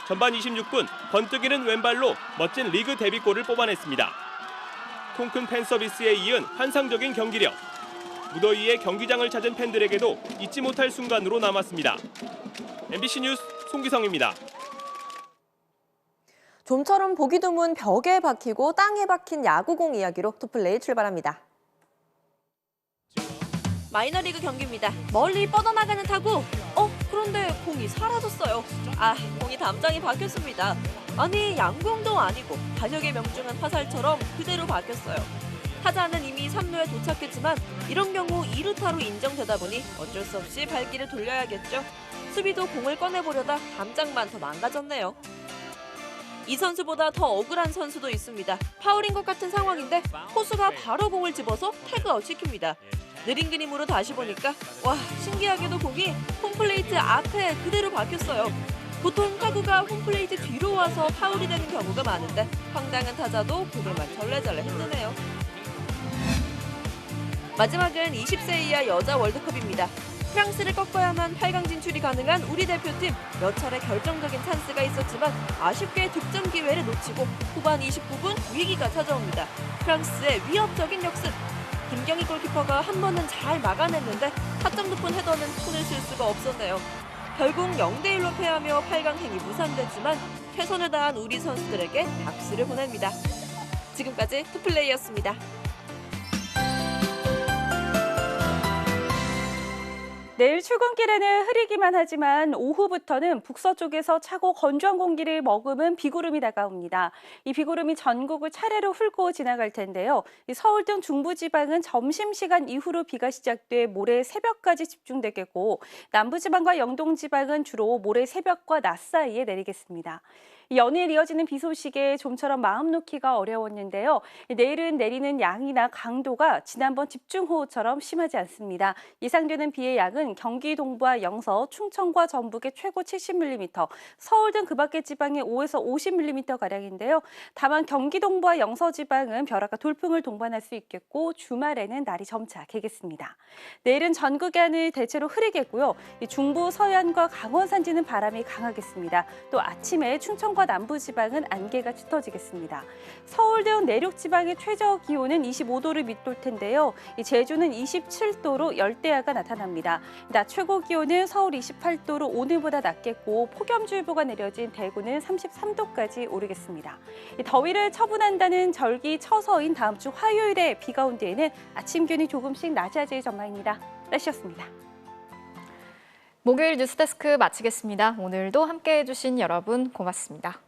전반 26분 번뜩이는 왼발로 멋진 리그 데뷔골을 뽑아냈습니다. 통큰 팬 서비스에 이은 환상적인 경기력. 무더위에 경기장을 찾은 팬들에게도 잊지 못할 순간으로 남았습니다. MBC 뉴스 송기성입니다. 좀처럼 보기 드문 벽에 박히고 땅에 박힌 야구공 이야기로 투플레이 출발합니다. 마이너리그 경기입니다. 멀리 뻗어나가는 타구. 그런데 공이 사라졌어요. 공이 담장에 박혔습니다. 아니, 양궁도 아니고 반역의 명중한 화살처럼 그대로 박혔어요. 타자는 이미 3루에 도착했지만 이런 경우 2루타로 인정되다 보니 어쩔 수 없이 발길을 돌려야겠죠. 수비도 공을 꺼내보려다 담장만 더 망가졌네요. 이 선수보다 더 억울한 선수도 있습니다. 파울인 것 같은 상황인데 포수가 바로 공을 집어서 태그아웃 시킵니다. 느린 그림으로 다시 보니까 와, 신기하게도 공이 홈플레이트 앞에 그대로 박혔어요. 보통 타구가 홈플레이트 뒤로 와서 파울이 되는 경우가 많은데 황당한 타자도 고개만 절레절레 흔드네요. 마지막은 20세 이하 여자 월드컵입니다. 프랑스를 꺾어야만 8강 진출이 가능한 우리 대표팀. 몇 차례 결정적인 찬스가 있었지만 아쉽게 득점 기회를 놓치고 후반 29분 위기가 찾아옵니다. 프랑스의 위협적인 역습. 김경희 골키퍼가 한 번은 잘 막아냈는데 타점 높은 헤더는 손을 쓸 수가 없었네요. 결국 0대1로 패하며 8강 행이 무산됐지만 최선을 다한 우리 선수들에게 박수를 보냅니다. 지금까지 투플레이였습니다. 내일 출근길에는 흐리기만 하지만 오후부터는 북서쪽에서 차고 건조한 공기를 머금은 비구름이 다가옵니다. 이 비구름이 전국을 차례로 훑고 지나갈 텐데요. 서울 등 중부지방은 점심시간 이후로 비가 시작돼 모레 새벽까지 집중되겠고 남부지방과 영동지방은 주로 모레 새벽과 낮 사이에 내리겠습니다. 연일 이어지는 비 소식에 좀처럼 마음 놓기가 어려웠는데요. 내일은 내리는 양이나 강도가 지난번 집중호우처럼 심하지 않습니다. 예상되는 비의 양은 경기 동부와 영서, 충청과 전북의 최고 70mm, 서울 등 그 밖의 지방의 5에서 50mm가량인데요. 다만 경기 동부와 영서 지방은 벼락과 돌풍을 동반할 수 있겠고 주말에는 날이 점차 개겠습니다. 내일은 전국의 하늘 대체로 흐리겠고요. 중부 서해안과 강원 산지는 바람이 강하겠습니다. 또 아침에 충청 과 남부지방은 안개가 짙어지겠습니다. 서울 등 내륙 지방의 최저 기온은 25도를 밑돌 텐데요. 제주는 27도로 열대야가 나타납니다. 낮 최고 기온은 서울 28도로 오늘보다 낮겠고 폭염주의보가 내려진 대구는 33도까지 오르겠습니다. 더위를 처분한다는 절기 처서인 다음 주 화요일에 비 가운데에는 아침 기온이 조금씩 낮아질 전망입니다. 날씨였습니다. 목요일 뉴스데스크 마치겠습니다. 오늘도 함께해 주신 여러분 고맙습니다.